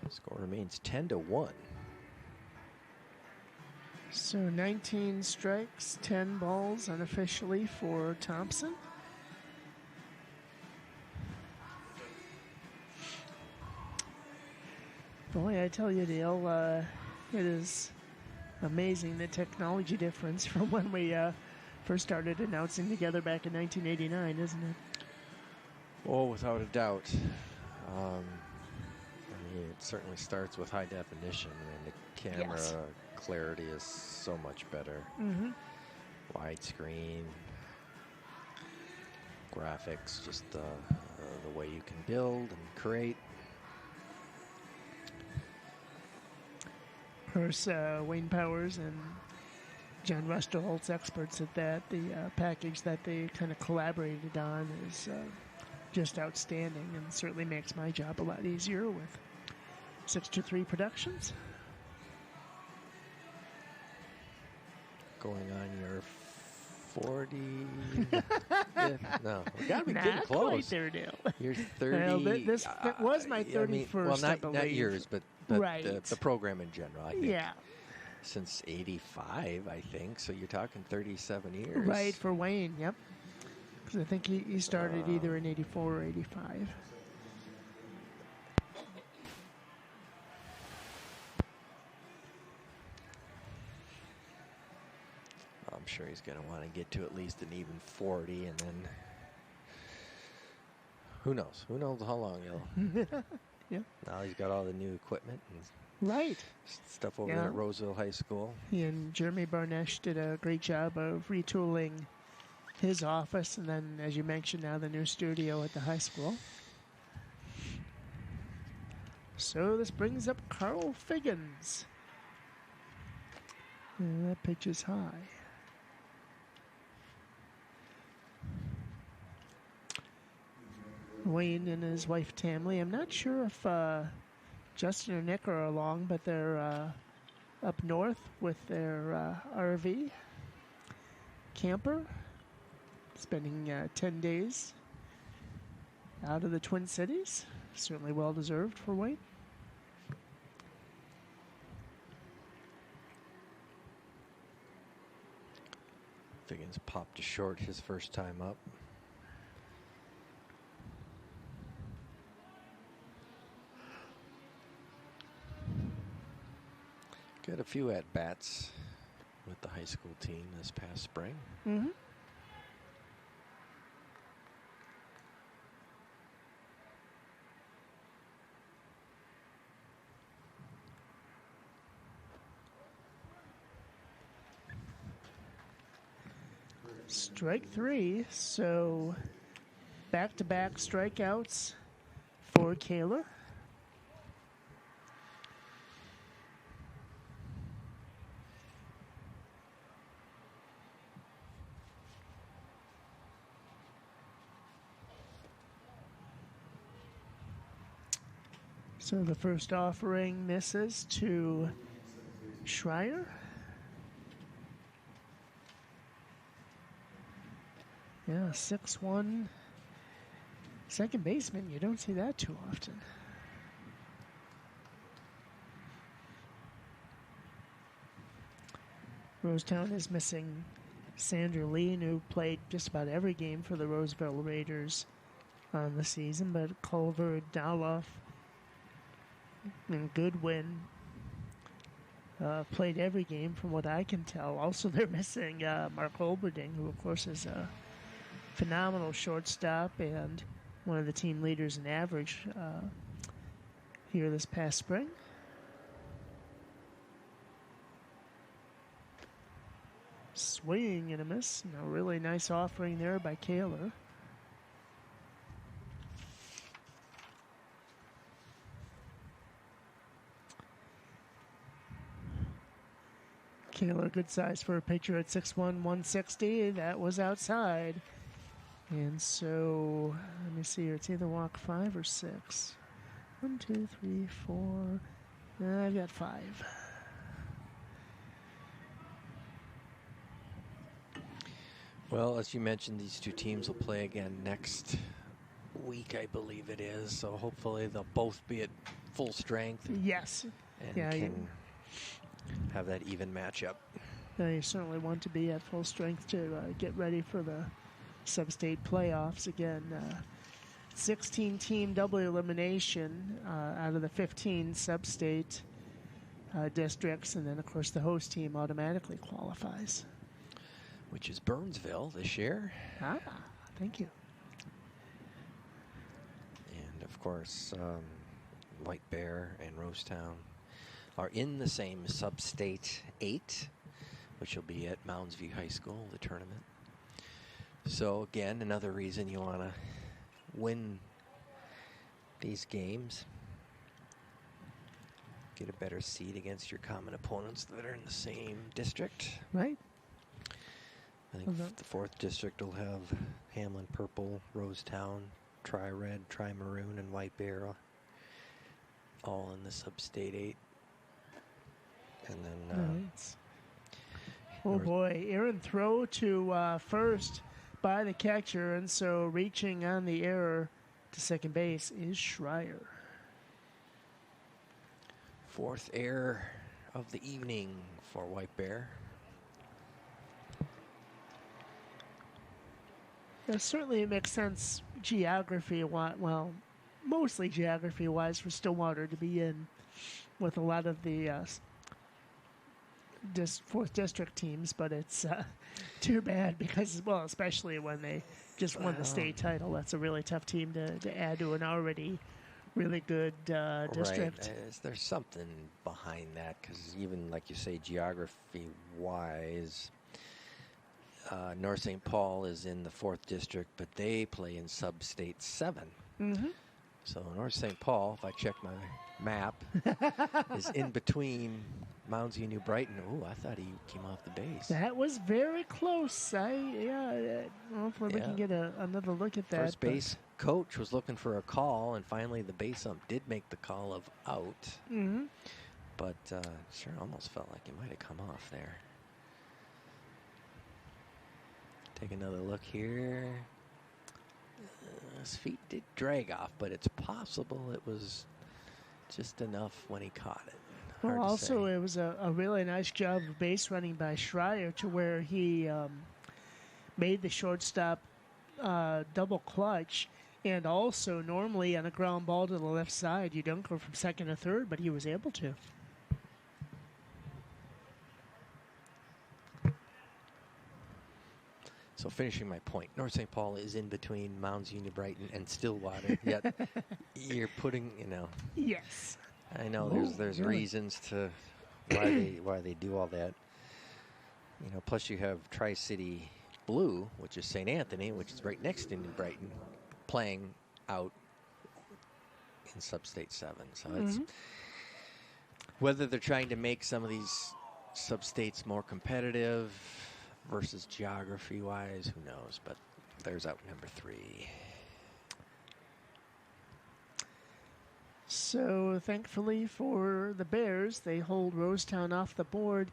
Score remains 10-1. So 19 strikes, 10 balls unofficially for Thompson. Boy, I tell you, Dale, it is amazing the technology difference from when we first started announcing together back in 1989, isn't it? Oh, without a doubt. I mean, it certainly starts with high definition. I mean, the camera clarity is so much better. Widescreen, graphics, just the way you can build and create. Of course, Wayne Powers and John Westerholt's experts at that. The package that they kind of collaborated on is just outstanding, and certainly makes my job a lot easier with 6-3 Productions. Going on your 40. No, we got to be getting close. Quite there, Dale. You're 30. Well, this was my 31st, well, I believe. not yours, but right. the program in general, I think. Yeah. Since 85, I think. So you're talking 37 years. Right, for Wayne, yep. Because I think he started either in 84 or 85. I'm sure he's going to want to get to at least an even 40, and then who knows? Who knows how long he'll. Yeah. Now he's got all the new equipment and right. stuff over there at Roseville High School. He and Jeremy Barnesh did a great job of retooling his office, and then, as you mentioned, now the new studio at the high school. So this brings up Carl Figgins. And that pitch is high. Wayne and his wife Tamley. I'm not sure if Justin or Nick are along, but they're up north with their RV camper, spending 10 days out of the Twin Cities. Certainly well deserved for Wayne. Figgins popped to short his first time up. Got a few at-bats with the high school team this past spring. Mm-hmm. Strike three, so back-to-back strikeouts for Kaler. So the first offering misses to Schreier. Yeah, 6'1" second baseman. You don't see that too often. Rosetown is missing Sandra Lee, who played just about every game for the Roseville Raiders on the season, but Culver, Doloff, and Goodwin played every game from what I can tell. Also, they're missing Mark Olberding, who, of course, is a phenomenal shortstop and one of the team leaders in average here this past spring. Swing and a miss. A really nice offering there by Kaler. Kaler, good size for a pitcher at 6'1", 160. That was outside. And so, let me see here. It's either walk 5 or 6. 1, 2, 3, 4. I've got 5. Well, as you mentioned, these two teams will play again next week, I believe it is. So hopefully they'll both be at full strength. Yes. And yeah, can have that even matchup. You certainly want to be at full strength to get ready for the sub-state playoffs. Again, 16-team double elimination out of the 15 sub-state districts. And then, of course, the host team automatically qualifies. Which is Burnsville this year. Ah, thank you. And, of course, White Bear and Rosetown are in the same sub-state 8, which will be at Mounds View High School, the tournament. So, again, another reason you want to win these games. Get a better seed against your common opponents that are in the same district. Right. I think the 4th district will have Hamlin Purple, Rosetown, Tri-Red, Tri-Maroon, and White Bear all in the Sub-State 8. And then... oh boy, errant throw to first by the catcher, and so reaching on the error to second base is Schreier. 4th error of the evening for White Bear. Certainly it makes sense well, mostly geography-wise for Stillwater to be in with a lot of the 4th district teams, but it's too bad because, well, especially when they just won the state title. That's a really tough team to add to an already really good district. Right. There's something behind that because even, like you say, geography-wise, North St. Paul is in the 4th district, but they play in Sub-State 7. Mm-hmm. So North St. Paul, if I check my map, is in between Moundsview and New Brighton. Ooh, I thought he came off the base. That was very close. Hopefully we can get another look at that. First base coach was looking for a call, and finally the base ump did make the call of out. Mm-hmm. But sure almost felt like he might have come off there. Take another look here. His feet did drag off, but it's possible it was just enough when he caught it. Well, also, it was a really nice job of base running by Schreier to where he made the shortstop double clutch. And also, normally on a ground ball to the left side, you don't go from second to third, but he was able to. So finishing my point, North St. Paul is in between Moundsview, New Brighton, and Stillwater. Yet you're putting, Yes. I know there's really? reasons to why they do all that. Plus you have Tri-City Blue, which is St. Anthony, which is right next to New Brighton, playing out in Sub-State 7. So it's whether they're trying to make some of these sub-states more competitive versus geography-wise, who knows? But there's out number 3. So, thankfully for the Bears, they hold Rosetown off the board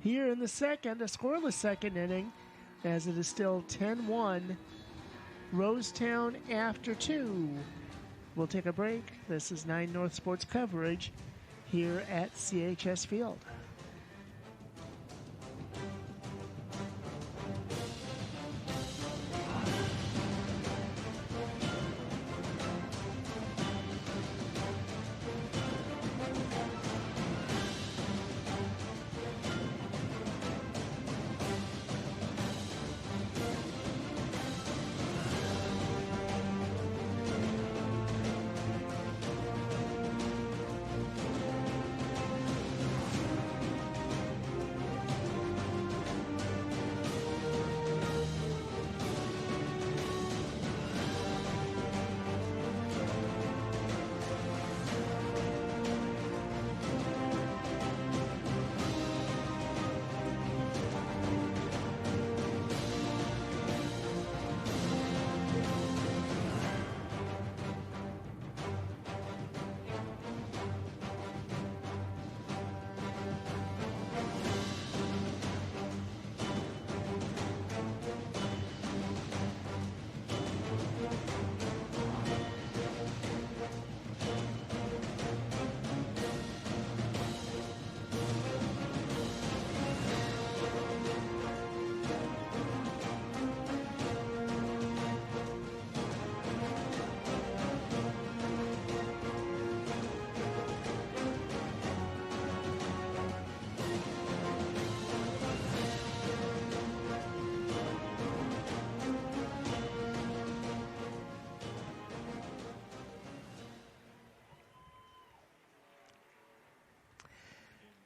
here in the second, a scoreless second inning, as it is still 10-1. Rosetown after 2. We'll take a break. This is 9 North Sports coverage here at CHS Field.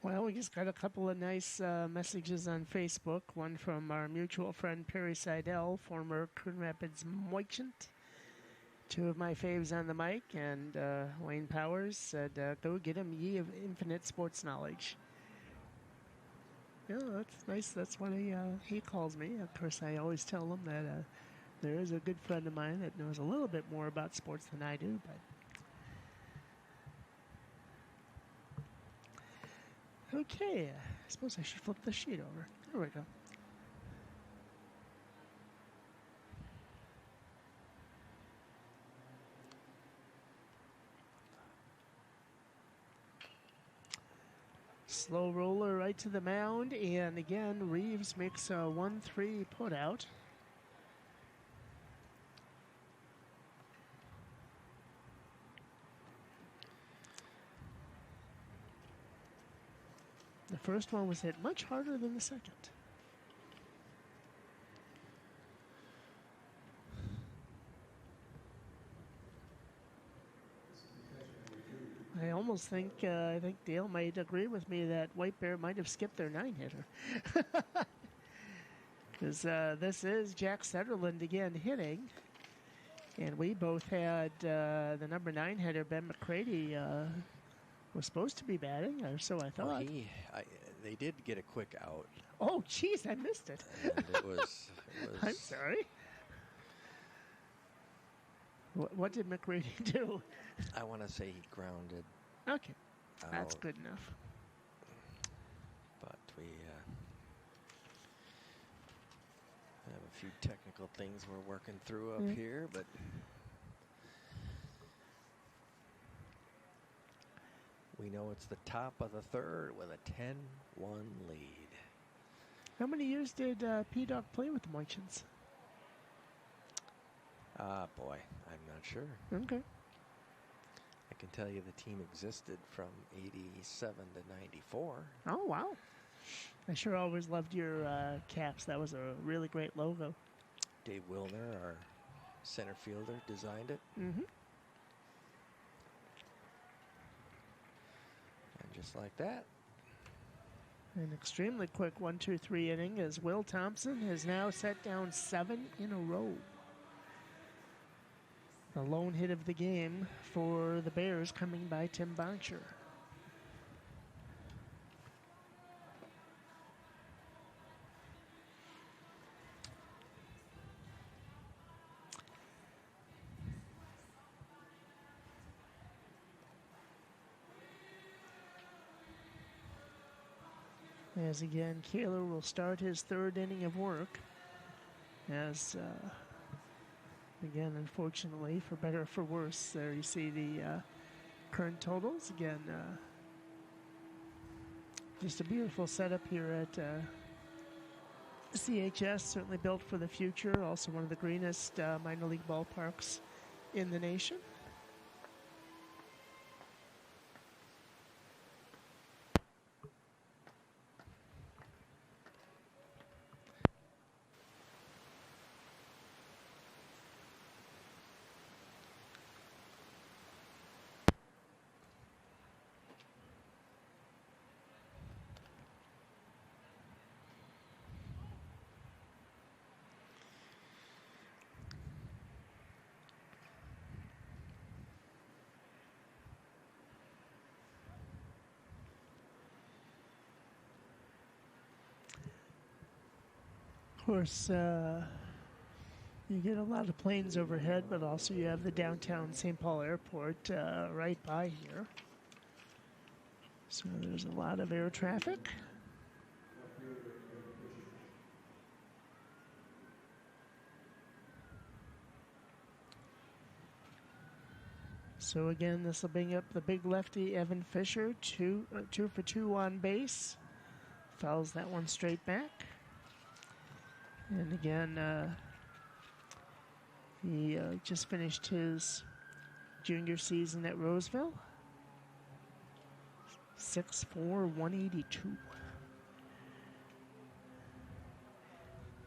Well, we just got a couple of nice messages on Facebook. One from our mutual friend Perry Seidel, former Coon Rapids merchant. 2 of my faves on the mic, and Wayne Powers said, go get him ye of infinite sports knowledge. Yeah, that's nice. That's what he calls me. Of course, I always tell him that there is a good friend of mine that knows a little bit more about sports than I do. But okay, I suppose I should flip the sheet over. There we go. Slow roller right to the mound, and again, Reeves makes a 1-3 put out. The first one was hit much harder than the second. I almost think I think Dale might agree with me that White Bear might have skipped their 9-hitter. Because this is Jack Sutherland again hitting. And we both had the number 9 hitter, Ben McCready, was supposed to be batting, or so I thought. They did get a quick out. Oh, jeez, I missed it. And it was I'm sorry. What did McCready do? I want to say he grounded. Okay, out, that's good enough. But we have a few technical things we're working through up here, but we know it's the top of the third with a 10-1 lead. How many years did P-Dog play with the Moichens? Boy, I'm not sure. Okay. I can tell you the team existed from 87 to 94. Oh, wow. I sure always loved your caps. That was a really great logo. Dave Wilner, our center fielder, designed it. Mm-hmm. And just like that. An extremely quick 1-2-3 inning as Will Thompson has now set down 7 in a row. The lone hit of the game for the Bears coming by Tim Boncher. As again, Kaler will start his third inning of work. As again, unfortunately, for better or for worse, there you see the current totals. Again, just a beautiful setup here at CHS, certainly built for the future. Also one of the greenest minor league ballparks in the nation. Of course, you get a lot of planes overhead, but also you have the downtown St. Paul Airport right by here. So there's a lot of air traffic. So again, this will bring up the big lefty Evan Fisher, two for two on base. Fouls that one straight back. And again, he just finished his junior season at Roseville. 6'4", 182.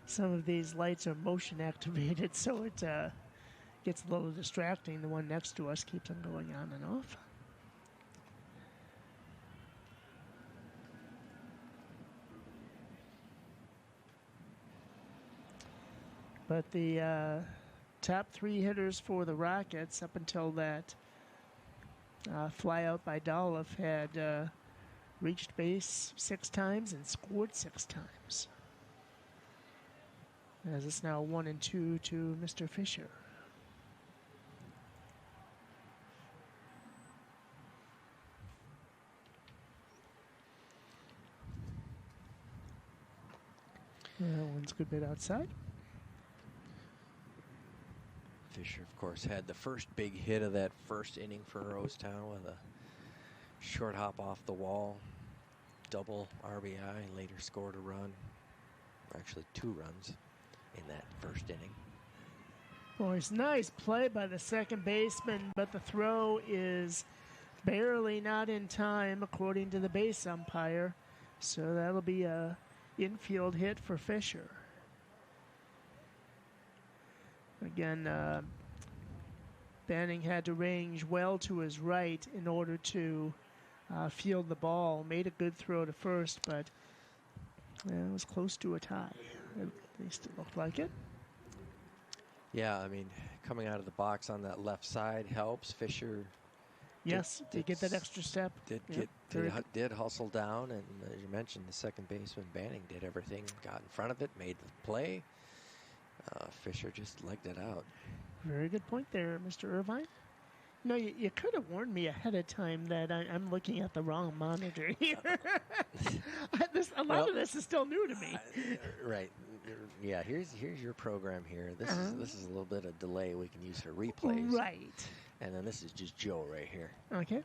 Some of these lights are motion activated, so it gets a little distracting. The one next to us keeps on going on and off. But the top 3 hitters for the Rockets, up until that fly out by Dolph, had reached base 6 times and scored 6 times. As it's now 1-2 to Mr. Fisher. That one's a good bit outside. Fisher, of course, had the first big hit of that first inning for Rosetown with a short hop off the wall, double RBI, later scored a run, actually 2 runs in that first inning. Boy, nice play by the second baseman, but the throw is barely not in time according to the base umpire. So that'll be a infield hit for Fisher. Again, Banning had to range well to his right in order to field the ball. Made a good throw to first, but it was close to a tie. At least it looked like it. Yeah, I mean, coming out of the box on that left side helps. Fisher did get that extra step. Did hustle down, and as you mentioned, the second baseman Banning did everything, got in front of it, made the play. Fisher just legged it out. Very good point there, Mr. Irvine. No, you could have warned me ahead of time that I'm looking at the wrong monitor here. A lot of this is still new to me. Right. Yeah, here's your program here. This is a little bit of delay we can use for replays. Right. And then this is just Joe right here. Okay.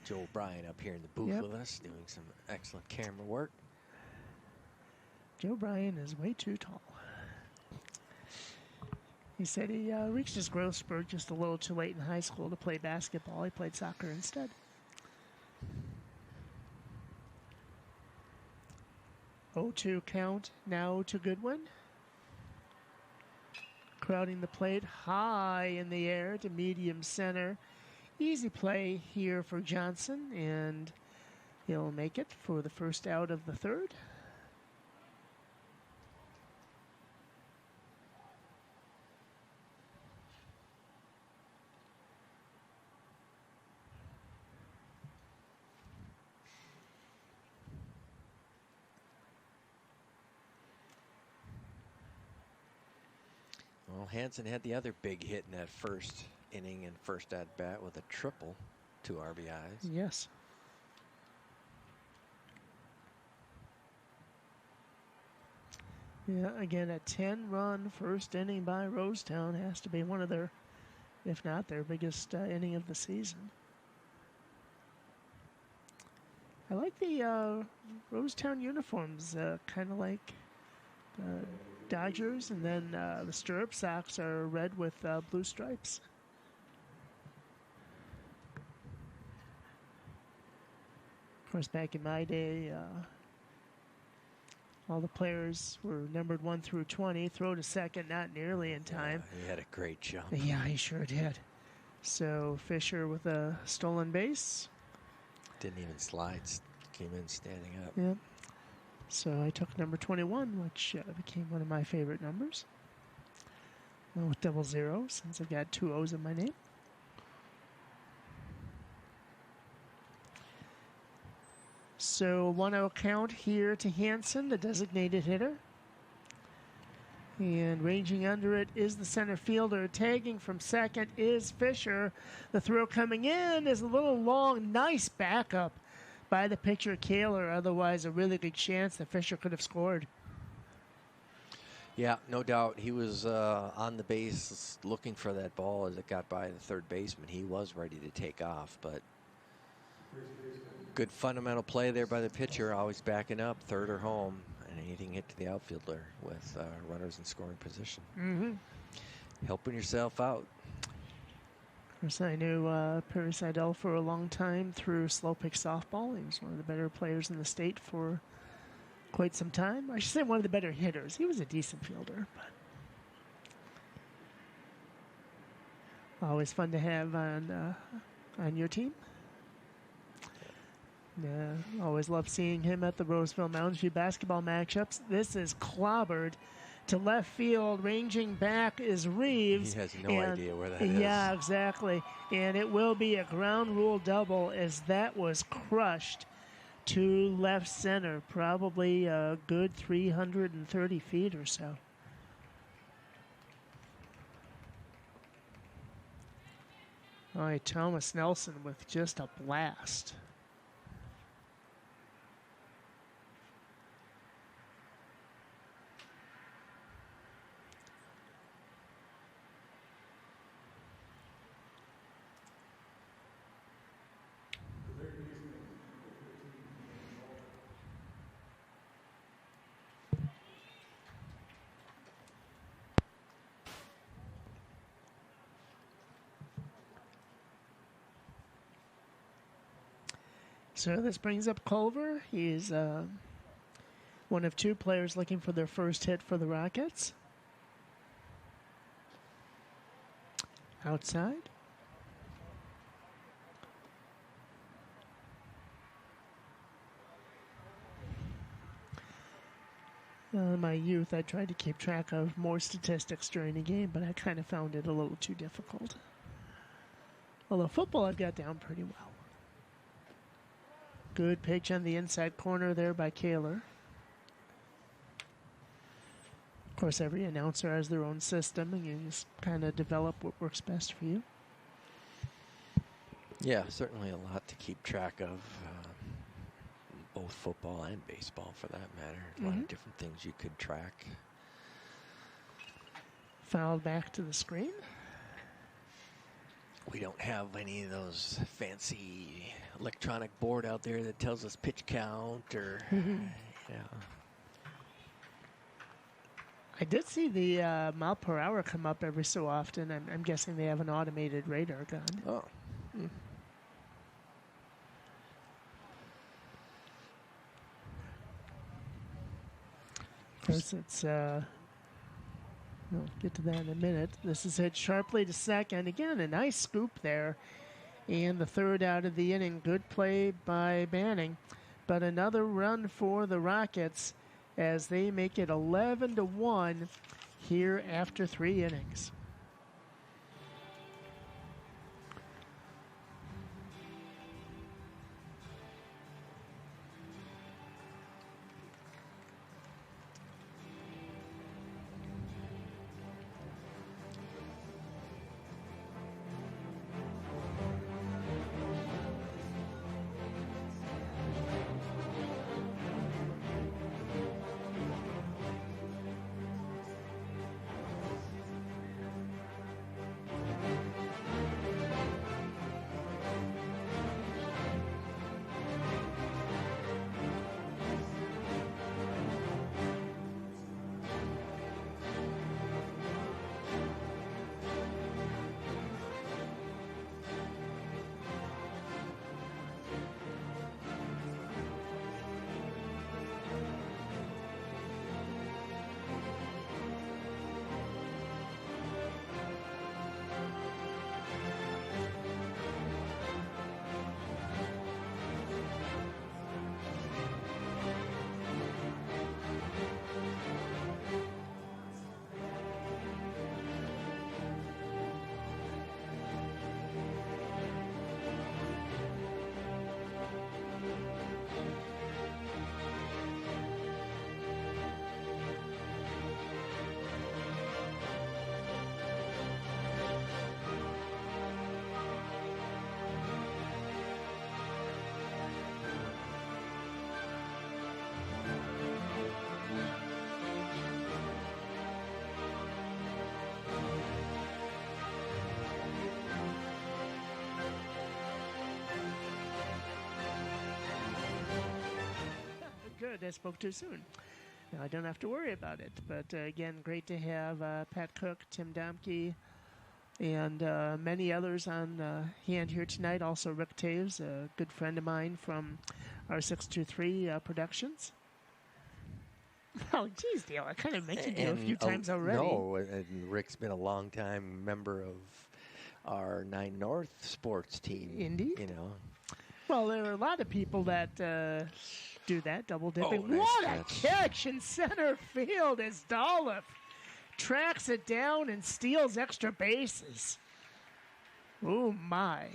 Joe Bryan up here in the booth with us, doing some excellent camera work. Joe Bryan is way too tall. He said he reached his growth spurt just a little too late in high school to play basketball. He played soccer instead. 0-2 count now to Goodwin. Crowding the plate high in the air to medium center. Easy play here for Johnson, and he'll make it for the first out of the third. Well, Hansen had the other big hit in that first inning and first at bat with a triple, 2 RBIs. Yes. Yeah, again, a 10-run first inning by Rosetown has to be one of their, if not their biggest inning of the season. I like the Rosetown uniforms, kind of like Dodgers, and then the stirrup socks are red with blue stripes. Of course, back in my day, all the players were numbered 1 through 20. Throw to second, not nearly in time. Yeah, he had a great jump. Yeah, he sure did. So Fisher with a stolen base. Didn't even slide. Came in standing up. Yeah. So I took number 21, which became one of my favorite numbers. With 00, since I've got 2 O's in my name. So 1-0 count here to Hansen, the designated hitter. And ranging under it is the center fielder. Tagging from second is Fisher. The throw coming in is a little long. Nice backup by the pitcher, Kaler. Otherwise, a really good chance that Fisher could have scored. Yeah, no doubt. He was on the base looking for that ball as it got by the third baseman. He was ready to take off, but good fundamental play there by the pitcher, always backing up, third or home, and anything hit to the outfielder with runners in scoring position. Mm-hmm. Helping yourself out. Of course, I knew Perry Seidel for a long time through slow pitch softball. He was one of the better players in the state for quite some time. I should say one of the better hitters. He was a decent fielder, but always fun to have on your team. Always love seeing him at the Roseville Mountain View basketball matchups. This is clobbered to left field. Ranging back is Reeves. He has no idea where that is. Yeah, exactly. And it will be a ground rule double as that was crushed to left center, probably a good 330 feet or so. All right, Thomas Nelson with just a blast. So this brings up Culver. He's one of two players looking for their first hit for the Rockets. Outside. In my youth, I tried to keep track of more statistics during the game, but I kind of found it a little too difficult. Although football I've got down pretty well. Good pitch on the inside corner there by Kaler. Of course, every announcer has their own system, and you just kind of develop what works best for you. Yeah, certainly a lot to keep track of, both football and baseball for that matter. A lot of different things you could track. Fouled back to the screen. We don't have any of those fancy electronic board out there that tells us pitch count or, yeah. I did see the mile per hour come up every so often. I'm guessing they have an automated radar gun. Oh. Of course, it's... We'll get to that in a minute. This is hit sharply to second. Again, a nice scoop there. And the third out of the inning. Good play by Banning. But another run for the Rockets as they make it 11-1 here after 3 innings. Good, I spoke too soon. Now I don't have to worry about it. But again, great to have Pat Cook, Tim Domke, and many others on hand here tonight. Also Rick Taves, a good friend of mine from our 623 Productions. Oh, geez, Dale, I kind of mentioned you a few times already. No, and Rick's been a long-time member of our 9 North sports team. Indeed. You know. Well, there are a lot of people that do that, double dipping. Oh, nice what catch. A catch in center field as Dolph tracks it down and steals extra bases. Oh, my.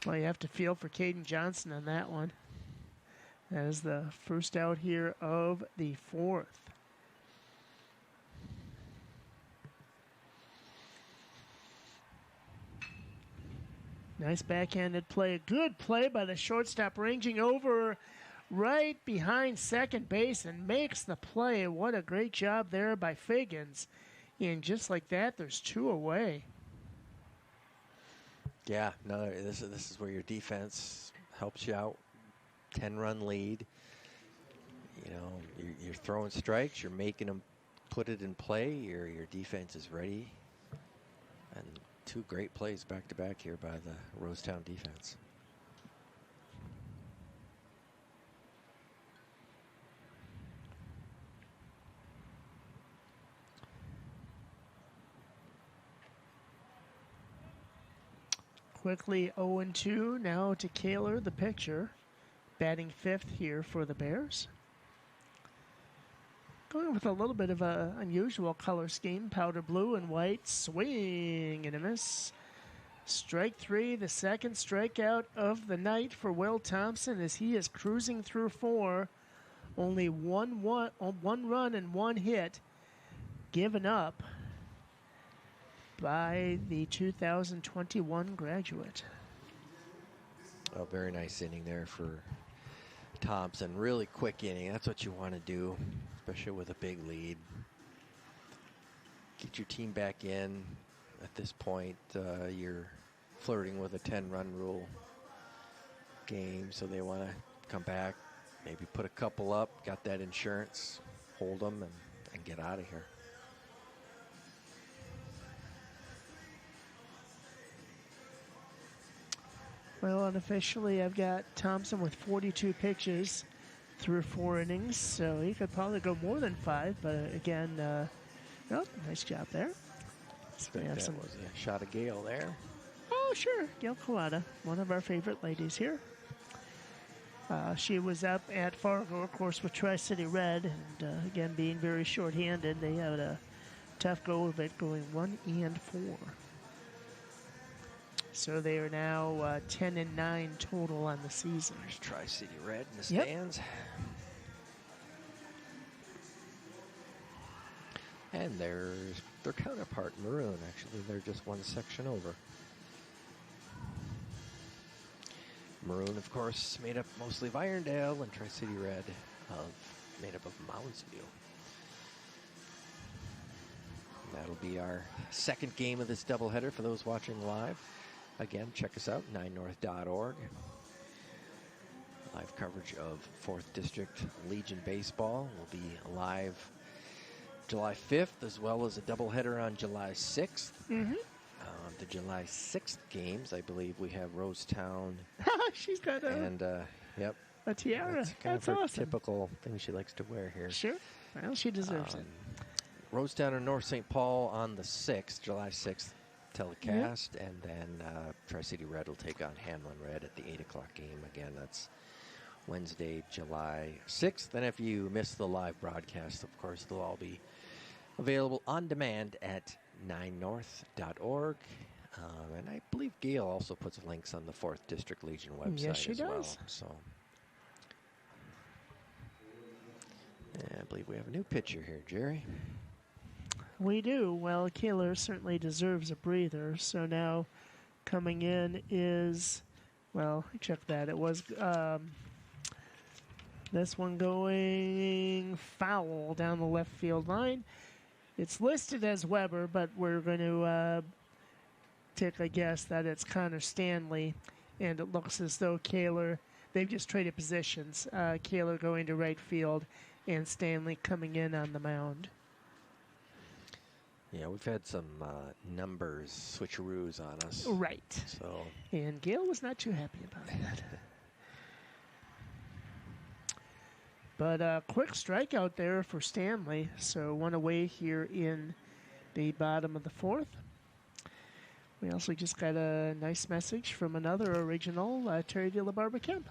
Well, you have to feel for Caden Johnson on that one. That is the first out here of the fourth. Nice backhanded play. Good play by the shortstop, ranging over right behind second base and makes the play. What a great job there by Figgins. And just like that, there's two away. Yeah, no, this is where your defense helps you out. 10-run lead. You know, you're throwing strikes. You're making them put it in play. Your defense is ready. And two great plays back-to-back here by the Rosetown defense. Quickly 0-2 now to Kaler, the pitcher, batting fifth here for the Bears. Going with a little bit of an unusual color scheme, powder blue and white, swing and a miss. Strike three, the second strikeout of the night for Will Thompson as he is cruising through four. Only one run and one hit given up by the 2021 graduate. A very nice inning there for Thompson. Really quick inning. That's what you want to do, especially with a big lead. Get your team back in. At this point, you're flirting with a 10-run rule game, so they want to come back, maybe put a couple up, got that insurance, hold them, and get out of here. Well, unofficially, I've got Thompson with 42 pitches through 4 innings, so he could probably go more than 5. But again, nice job there. I think that was a shot of Gail there. Oh, sure. Gail Kawada, one of our favorite ladies here. She was up at Fargo, of course, with Tri-City Red, and again, being very short-handed, they had a tough go of it, going 1-4. So they are now 10-9 total on the season. There's Tri-City Red in the stands. And there's their counterpart, Maroon. Actually, they're just one section over. Maroon, of course, made up mostly of Irondale, and Tri-City Red made up of Moundsview. That'll be our second game of this doubleheader for those watching live. Again, check us out, 9north.org. Live coverage of 4th District Legion Baseball will be live July 5th, as well as a doubleheader on July 6th. Mm-hmm. The July 6th games, I believe we have Rosetown. She's got a tiara. That's kind That's of her awesome. typical thing she likes to wear here. Sure. Well, she deserves it. Rosetown and North St. Paul on the 6th, July 6th telecast, and then Tri-City Red will take on Hamlin Red at the 8 o'clock game. Again, that's Wednesday, July 6th. And if you miss the live broadcast, of course, they'll all be available on demand at 9north.org. And I believe Gail also puts links on the 4th District Legion website Yes, she as does. well. So, I believe we have a new pitcher here, Jerry. We do. Well, Kaler certainly deserves a breather. So now coming in is, well, check that. It was this one going foul down the left field line. It's listed as Weber, but we're going to take a guess that it's Connor Stanley. And it looks as though Kaler, they've just traded positions. Kaler going to right field and Stanley coming in on the mound. Yeah, we've had some numbers switcheroos on us. Right. So, and Gail was not too happy about that. But a quick strikeout there for Stanley. So one away here in the bottom of the 4th. We also just got a nice message from another original, Terry De La Barba Kemp.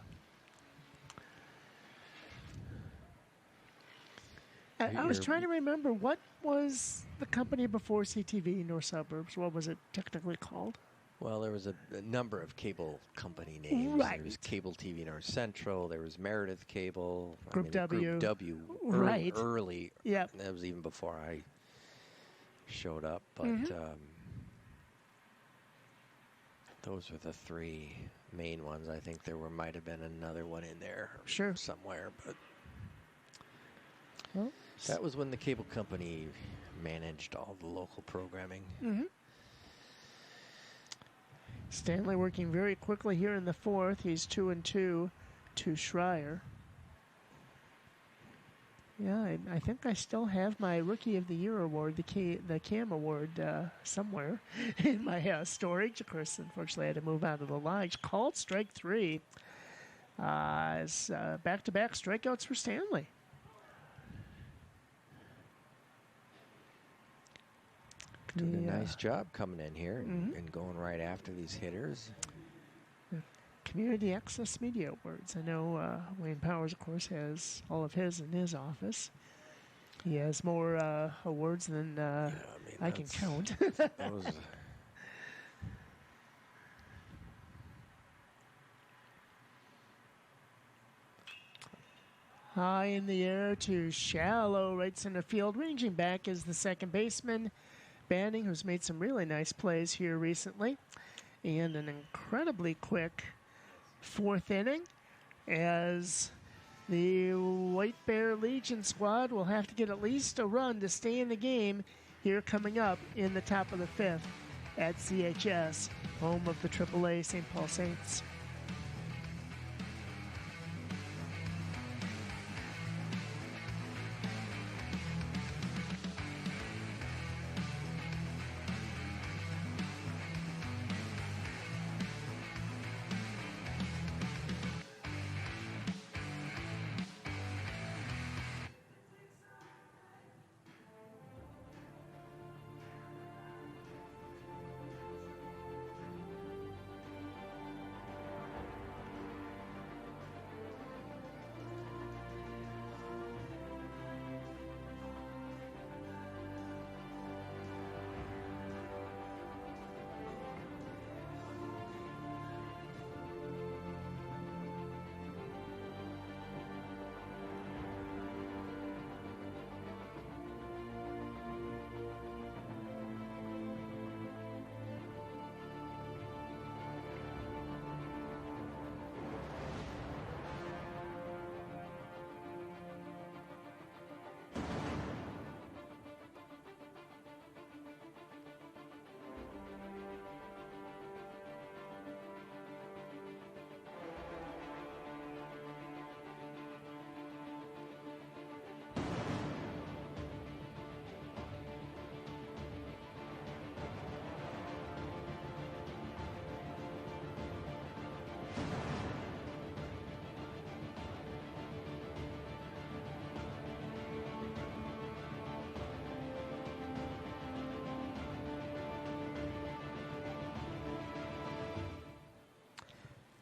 I was trying to remember, what was the company before CTV North Suburbs? What was it technically called? Well, there was a number of cable company names. Right. There was Cable TV North Central. There was Meredith Cable. Group W. Group W. Right. Early. Yep. That was even before I showed up. But those were the three main ones. I think there might have been another one in there somewhere. But well, that was when the cable company managed all the local programming. Stanley working very quickly here in the fourth. He's 2-2 to Schreier. Yeah, I think I still have my Rookie of the Year award, the CAM award, somewhere in my storage. Of course, unfortunately, I had to move out of the line. Called strike three. As back-to-back strikeouts for Stanley. Doing a nice job coming in here and going right after these hitters. Community Access Media Awards. I know Wayne Powers, of course, has all of his in his office. He has more awards than I can count. High in the air to shallow right center field. Ranging back is the second baseman, Banning, who's made some really nice plays here recently. And an incredibly quick fourth inning as the White Bear Legion squad will have to get at least a run to stay in the game here coming up in the top of the fifth at CHS, home of the AAA St. Paul Saints.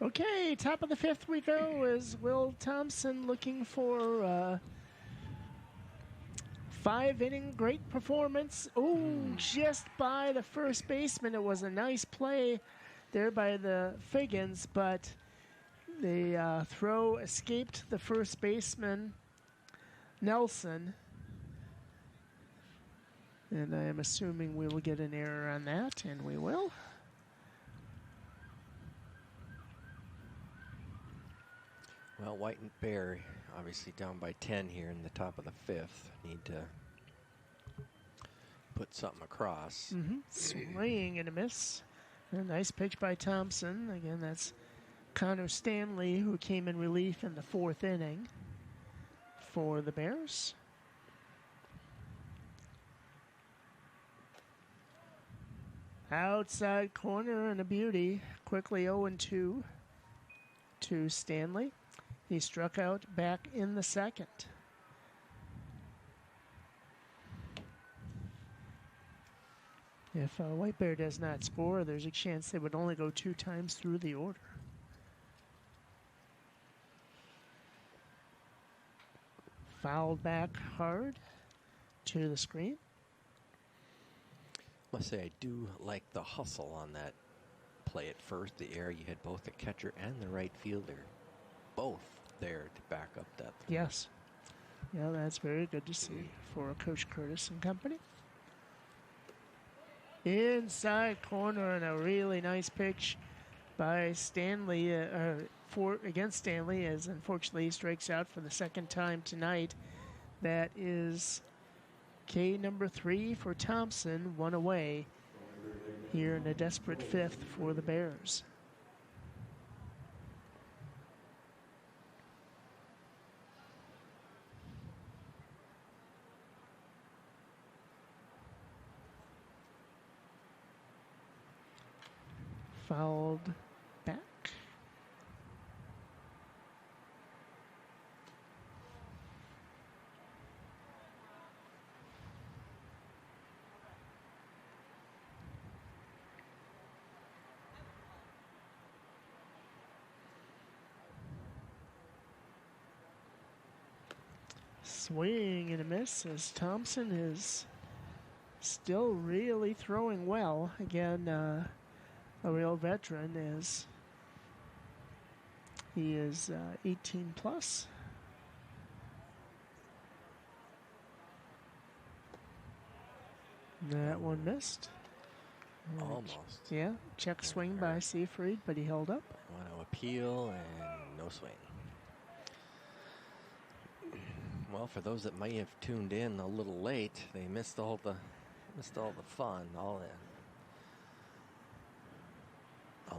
Okay, top of the fifth we go as Will Thompson looking for 5-inning great performance. Oh, just by the first baseman. It was a nice play there by the Figgins, but the throw escaped the first baseman, Nelson. And I am assuming we will get an error on that, and we will. Well, White and Bear obviously down by 10 here in the top of the fifth. Need to put something across. Swing and a miss. A nice pitch by Thompson. Again, that's Connor Stanley, who came in relief in the fourth inning for the Bears. Outside corner and a beauty. Quickly 0-2 to Stanley. He struck out back in the second. If White Bear does not score, there's a chance they would only go 2 times through the order. Fouled back hard. to the screen. I must say, I do like the hustle on that play at first. The air, you had both the catcher and the right fielder both there to back up that throw. Yes. Yeah, that's very good to see for Coach Curtis and company. Inside corner and a really nice pitch by Stanley, against Stanley, as unfortunately he strikes out for the second time tonight. That is K number 3 for Thompson, one away here in a desperate fifth for the Bears. Fouled back. Swing and a miss as Thompson is still really throwing well. Again, a real veteran as he is 18 plus. That one missed. Almost. Yeah, check swing by Seyfried, but he held up. Want to appeal and no swing. Well, for those that might have tuned in a little late, they missed all the fun, all the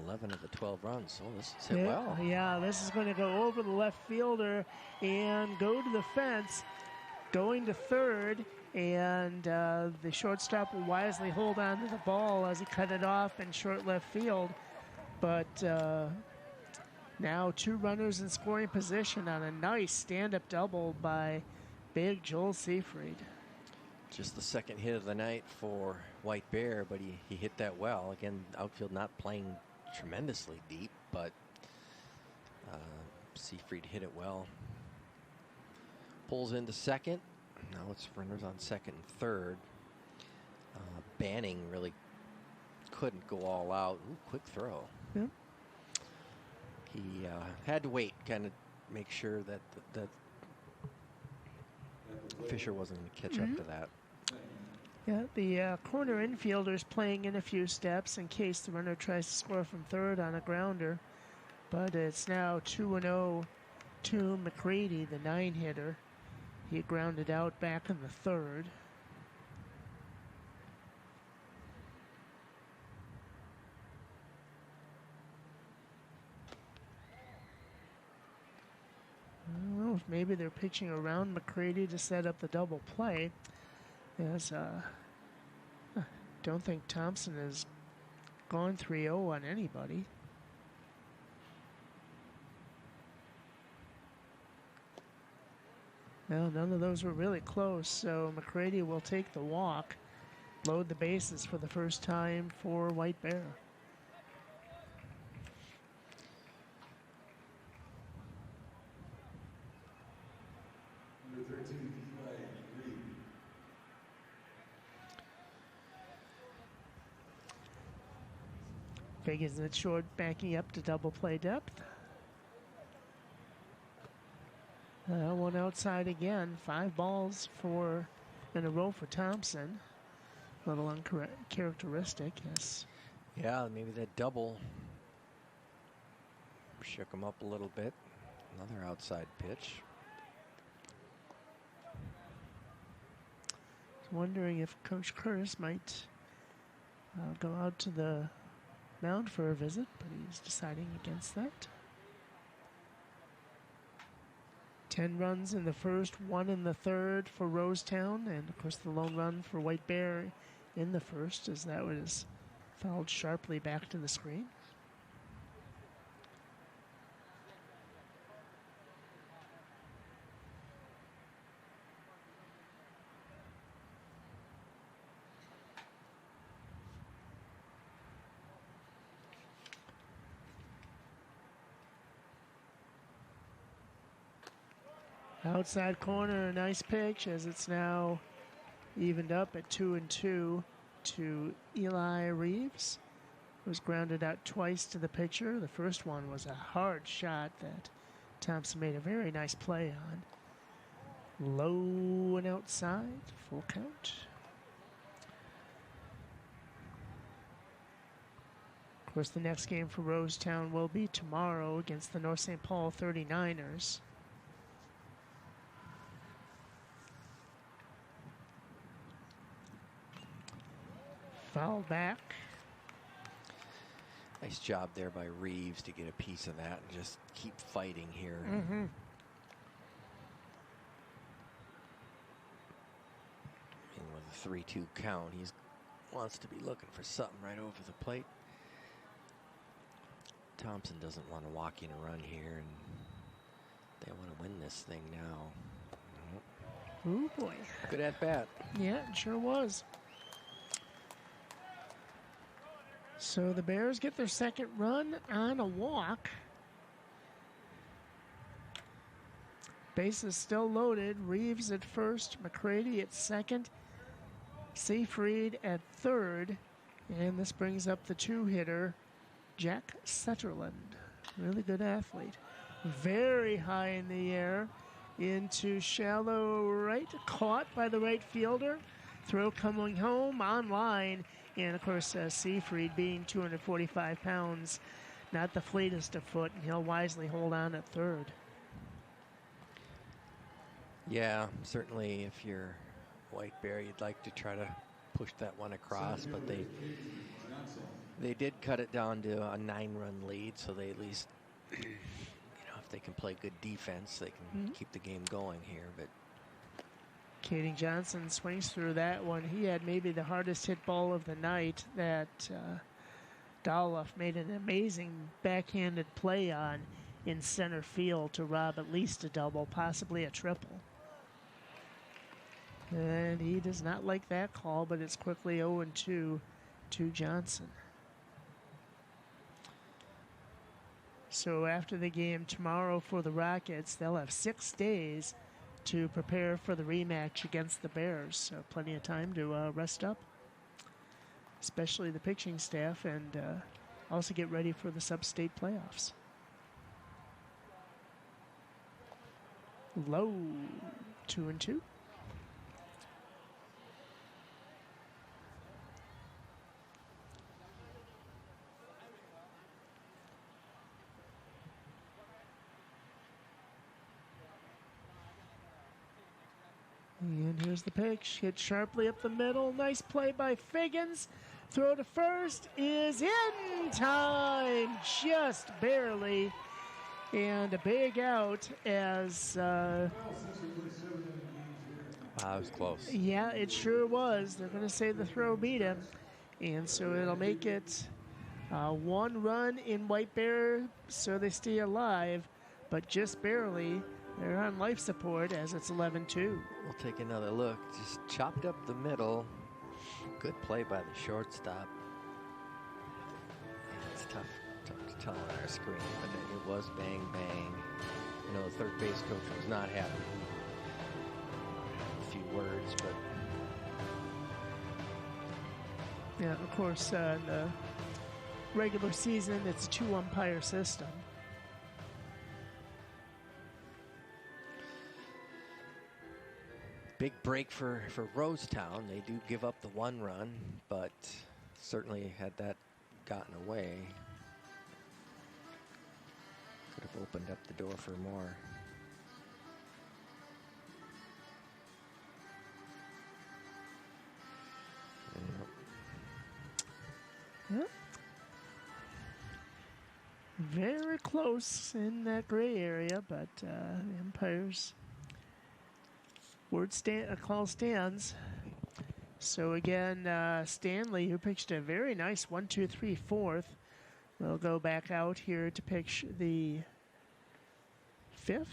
11 of the 12 runs. Oh, this is hit well. Yeah, this is going to go over the left fielder and go to the fence, going to third, and the shortstop will wisely hold on to the ball as he cut it off in short left field. But now 2 runners in scoring position on a nice stand-up double by big Joel Seyfried. Just the second hit of the night for White Bear, but he hit that well. Again, outfield not playing tremendously deep, but Seyfried hit it well. Pulls into second. Now it's runners on second and third. Banning really couldn't go all out. Ooh, quick throw. Yep. He had to wait, kind of make sure that Fisher wasn't going to catch up to that. Yeah, the corner infielder's playing in a few steps in case the runner tries to score from third on a grounder. But it's now 2-0 to McCready, the 9-hitter. He grounded out back in the third. I don't know if maybe they're pitching around McCready to set up the double play. Yes, don't think Thompson has gone 3-0 on anybody. No, none of those were really close, so McCready will take the walk, load the bases for the first time for White Bear. Figures it short, backing up to double play depth. One outside again. 5 balls in a row for Thompson. A little uncharacteristic, yes. Yeah, maybe that double shook him up a little bit. Another outside pitch. I was wondering if Coach Curtis might go out to the mound for a visit, but he's deciding against that. 10 runs in the first, 1 in the third for Rosetown, and of course the lone run for White Bear in the first, as that was fouled sharply back to the screen. Outside corner, a nice pitch as it's now evened up at 2-2 to Eli Reeves. Was grounded out twice to the pitcher. The first one was a hard shot that Thompson made a very nice play on. Low and outside, full count. Of course, the next game for Rosetown will be tomorrow against the North St. Paul 39ers. Foul back. Nice job there by Reeves to get a piece of that and just keep fighting here. Mm-hmm. And with a 3-2 count, he wants to be looking for something right over the plate. Thompson doesn't want to walk in a run here, and they want to win this thing now. Ooh, boy. Good at bat. Yeah, it sure was. So the Bears get their second run on a walk. Bases still loaded. Reeves at first, McCready at second, Seyfried at third, and this brings up the two-hitter, Jack Setterland. Really good athlete. Very high in the air into shallow right, caught by the right fielder. Throw coming home on line. And, of course, Seyfried, being 245 pounds, not the fleetest of foot, and he'll wisely hold on at third. Yeah, certainly if you're White Bear, you'd like to try to push that one across, but they did cut it down to a 9-run lead, so they at least, if they can play good defense, they can keep the game going here. But Kading Johnson swings through that one. He had maybe the hardest hit ball of the night that Doloff made an amazing backhanded play on in center field to rob at least a double, possibly a triple. And he does not like that call, but it's quickly 0-2 to Johnson. So after the game tomorrow for the Rockets, they'll have 6 days to prepare for the rematch against the Bears. So plenty of time to rest up, especially the pitching staff, and also get ready for the sub-state playoffs. Low, 2-2. And here's the pitch, hit sharply up the middle. Nice play by Figgins. Throw to first is in time, just barely. And a big out as... that was close. Yeah, it sure was. They're going to say the throw beat him. And so it'll make it 1 run in White Bear, so they stay alive, but just barely. They're on life support as it's 11-2. We'll take another look. Just chopped up the middle. Good play by the shortstop. It's tough to tell on our screen, but it was bang, bang. You know, the third base coach was not happy. A few words, but... Yeah, of course, in the regular season, it's a 2-umpire system. Big break for Rosetown. They do give up the 1 run, but certainly had that gotten away, could have opened up the door for more. Yep. Very close in that gray area, but the umpires... call stands. So again, Stanley, who pitched a very nice 1-2-3 fourth, will go back out here to pitch the 5th.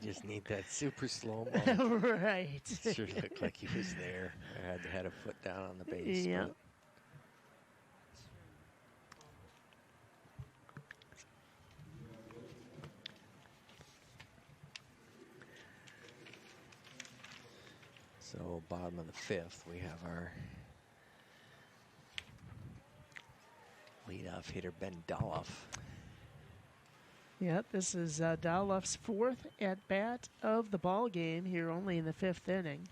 Just need that super slow mo. Right. Sure looked like he was there. I had a foot down on the base. Yeah. So bottom of the fifth, we have our leadoff hitter, Ben Doloff. Yep, this is Doloff's fourth at bat of the ball game here, only in the fifth inning.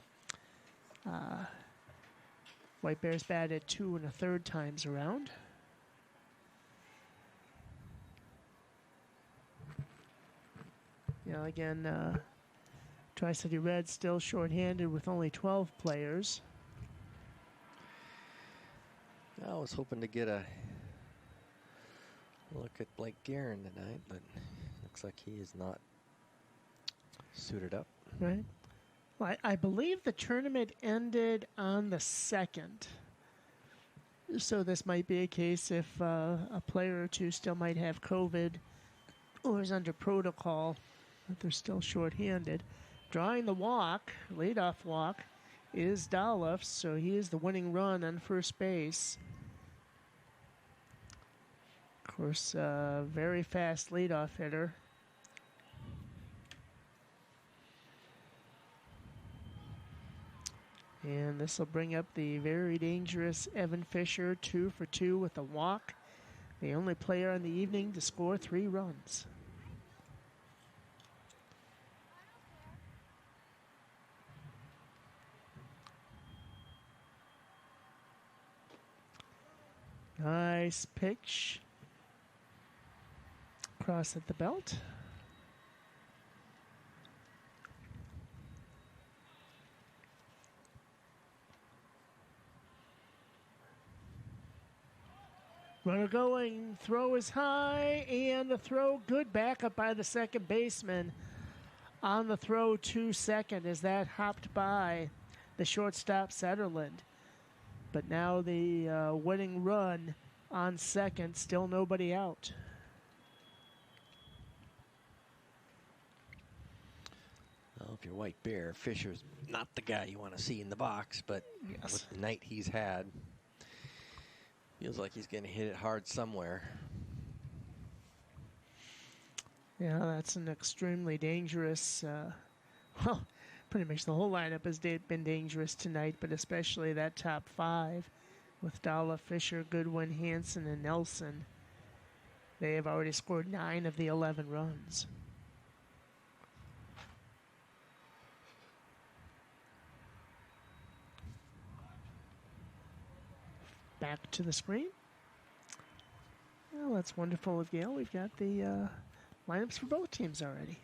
White Bears batted 2 1/3 times around. You know, again, Tri-City Red still shorthanded with only 12 players. I was hoping to get a look at Blake Guerin tonight, but looks like he is not suited up. Right. Well, I believe the tournament ended on the 2nd. So this might be a case if a player or two still might have COVID or is under protocol, but they're still shorthanded. Drawing the walk, leadoff walk, is Doloff, so he is the winning run on first base. Of course, very fast leadoff hitter. And this will bring up the very dangerous Evan Fisher, 2 for 2 with a walk. The only player on the evening to score 3 runs. Nice pitch. Cross at the belt. Runner going, throw is high, and the throw good backup by the second baseman on the throw to second as that hopped by the shortstop Setterland. But now the winning run on second, still nobody out. Well, if you're White Bear, Fisher's not the guy you want to see in the box, but Yes. with the night he's had, feels like he's going to hit it hard somewhere. Yeah, that's an extremely dangerous, well, pretty much the whole lineup has been dangerous tonight, but especially that top 5 with Dalla, Fisher, Goodwin, Hansen, and Nelson. They have already scored 9 of the 11 runs. Back to the screen. Well, that's wonderful of Gail. We've got the lineups for both teams already.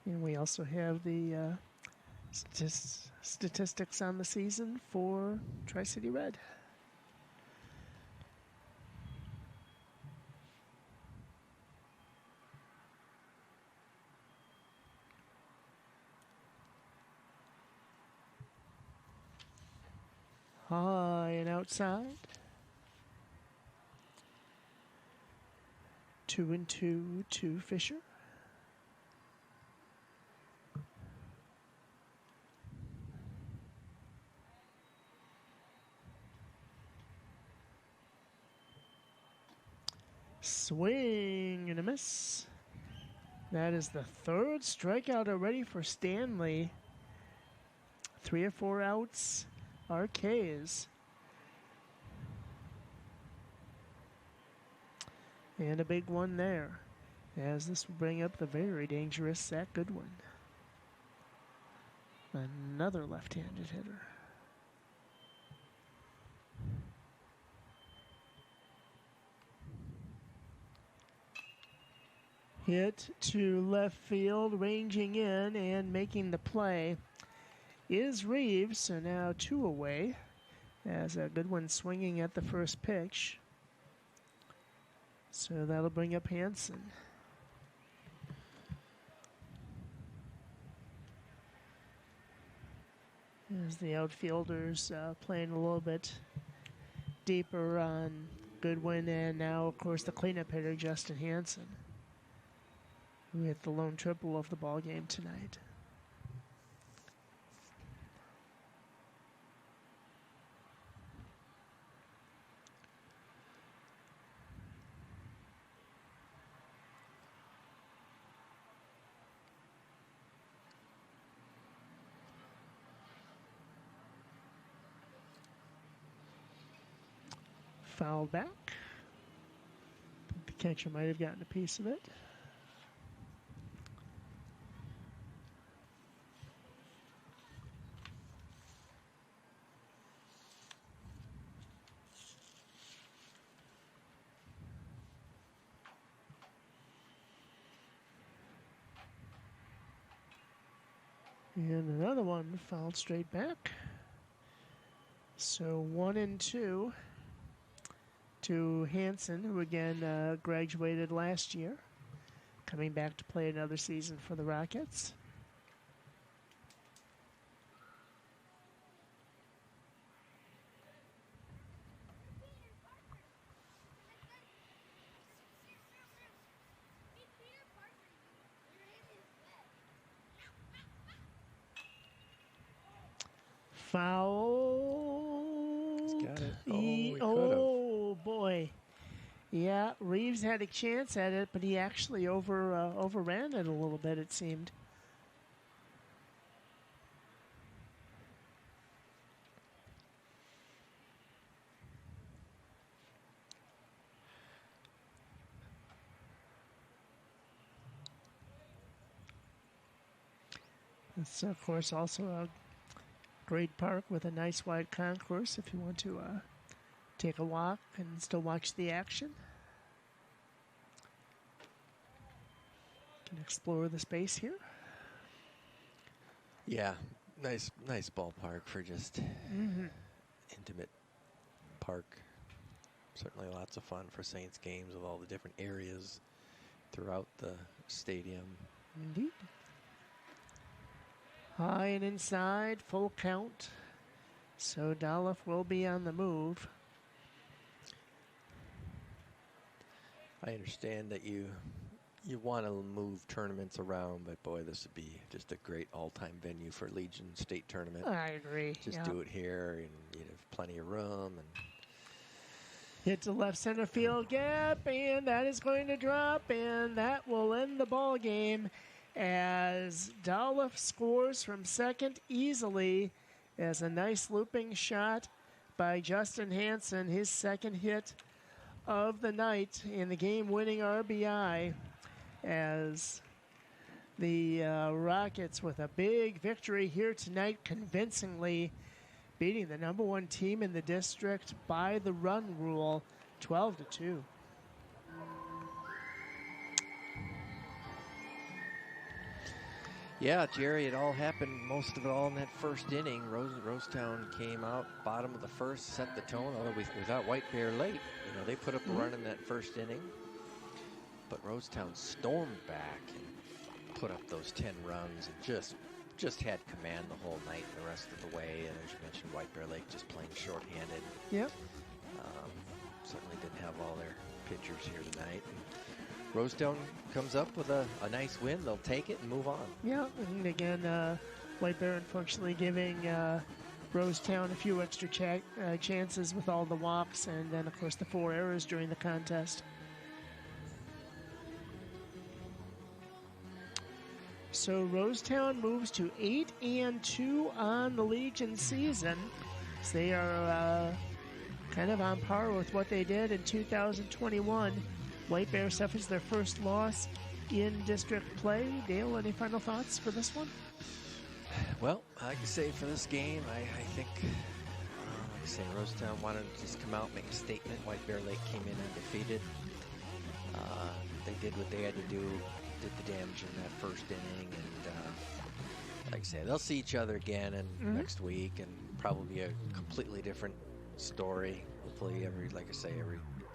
And we also have the statistics on the season for Tri-City Red. High and outside. 2-2 to Fisher. Swing and a miss. That is the third strikeout already for Stanley. 3 or 4 outs are K's. And a big one there, as this will bring up the very dangerous Zach Goodwin. Another left-handed hitter. Hit to left field, ranging in and making the play is Reeves, so now 2 away, as a Goodwin swinging at the first pitch. So that'll bring up Hansen. As the outfielders playing a little bit deeper on Goodwin, and now, of course, the cleanup hitter, Justin Hansen, who hit the lone triple of the ball game tonight. Fouled back. The catcher might have gotten a piece of it. And another one fouled straight back. So 1-2 to Hansen, who again graduated last year, coming back to play another season for the Rockets. Foul. He's got it. Oh boy. Yeah, Reeves had a chance at it, but he actually overran it a little bit, it seemed. It's, of course, also a great park with a nice wide concourse if you want to take a walk and still watch the action. Can explore the space here. Yeah, nice ballpark for just intimate park. Certainly lots of fun for Saints games with all the different areas throughout the stadium. Indeed. High and inside, full count. So Dolph will be on the move. I understand that you want to move tournaments around, but boy, this would be just a great all-time venue for Legion State Tournament. I agree. Just do it here, and you'd have plenty of room. And hit the left center field gap, and that is going to drop, and that will end the ball game as Dolph scores from second easily as a nice looping shot by Justin Hansen, his second hit of the night in the game-winning RBI, as the Rockets with a big victory here tonight, convincingly beating the number one team in the district by the run rule, 12-2. yeah, Jerry, it all happened, most of it all in that first inning. Rosetown came out bottom of the first, set the tone, although without White Bear late. You know, they put up a run in that first inning. But Rosetown stormed back and put up those 10 runs and just had command the whole night and the rest of the way. And as you mentioned, White Bear Lake just playing shorthanded. Yep. Certainly didn't have all their pitchers here tonight. And Rosetown comes up with a nice win. They'll take it and move on. Yeah, and again, White Bear unfortunately giving Rosetown a few extra chances with all the walks and then, of course, the 4 errors during the contest. So Rosetown moves to 8-2 on the Legion season. So they are kind of on par with what they did in 2021. White Bear suffers their first loss in district play. Dale, any final thoughts for this one? Well, I can say for this game, I think, like I say, Rosetown wanted to just come out, make a statement. White Bear Lake came in undefeated. They did what they had to do, did the damage in that first inning, and like I say, they'll see each other again next week, and probably a completely different story. Hopefully,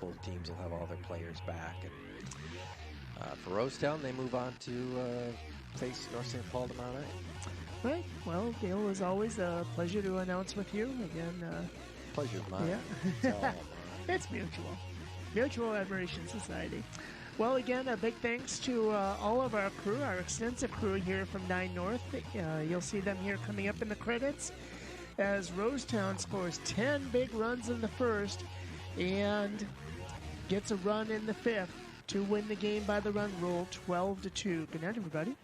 both teams will have all their players back. And for Rosetown, they move on to face North St. Paul tomorrow night. Right. Well, Dale, as always, a pleasure to announce with you again. Pleasure's mine. Yeah, It's all mine. It's mutual. Mutual Admiration Society. Well, again, a big thanks to all of our crew, our extensive crew here from 9 North. You'll see them here coming up in the credits as Rosetown scores 10 big runs in the first and gets a run in the fifth to win the game by the run rule, 12-2. Good night, everybody.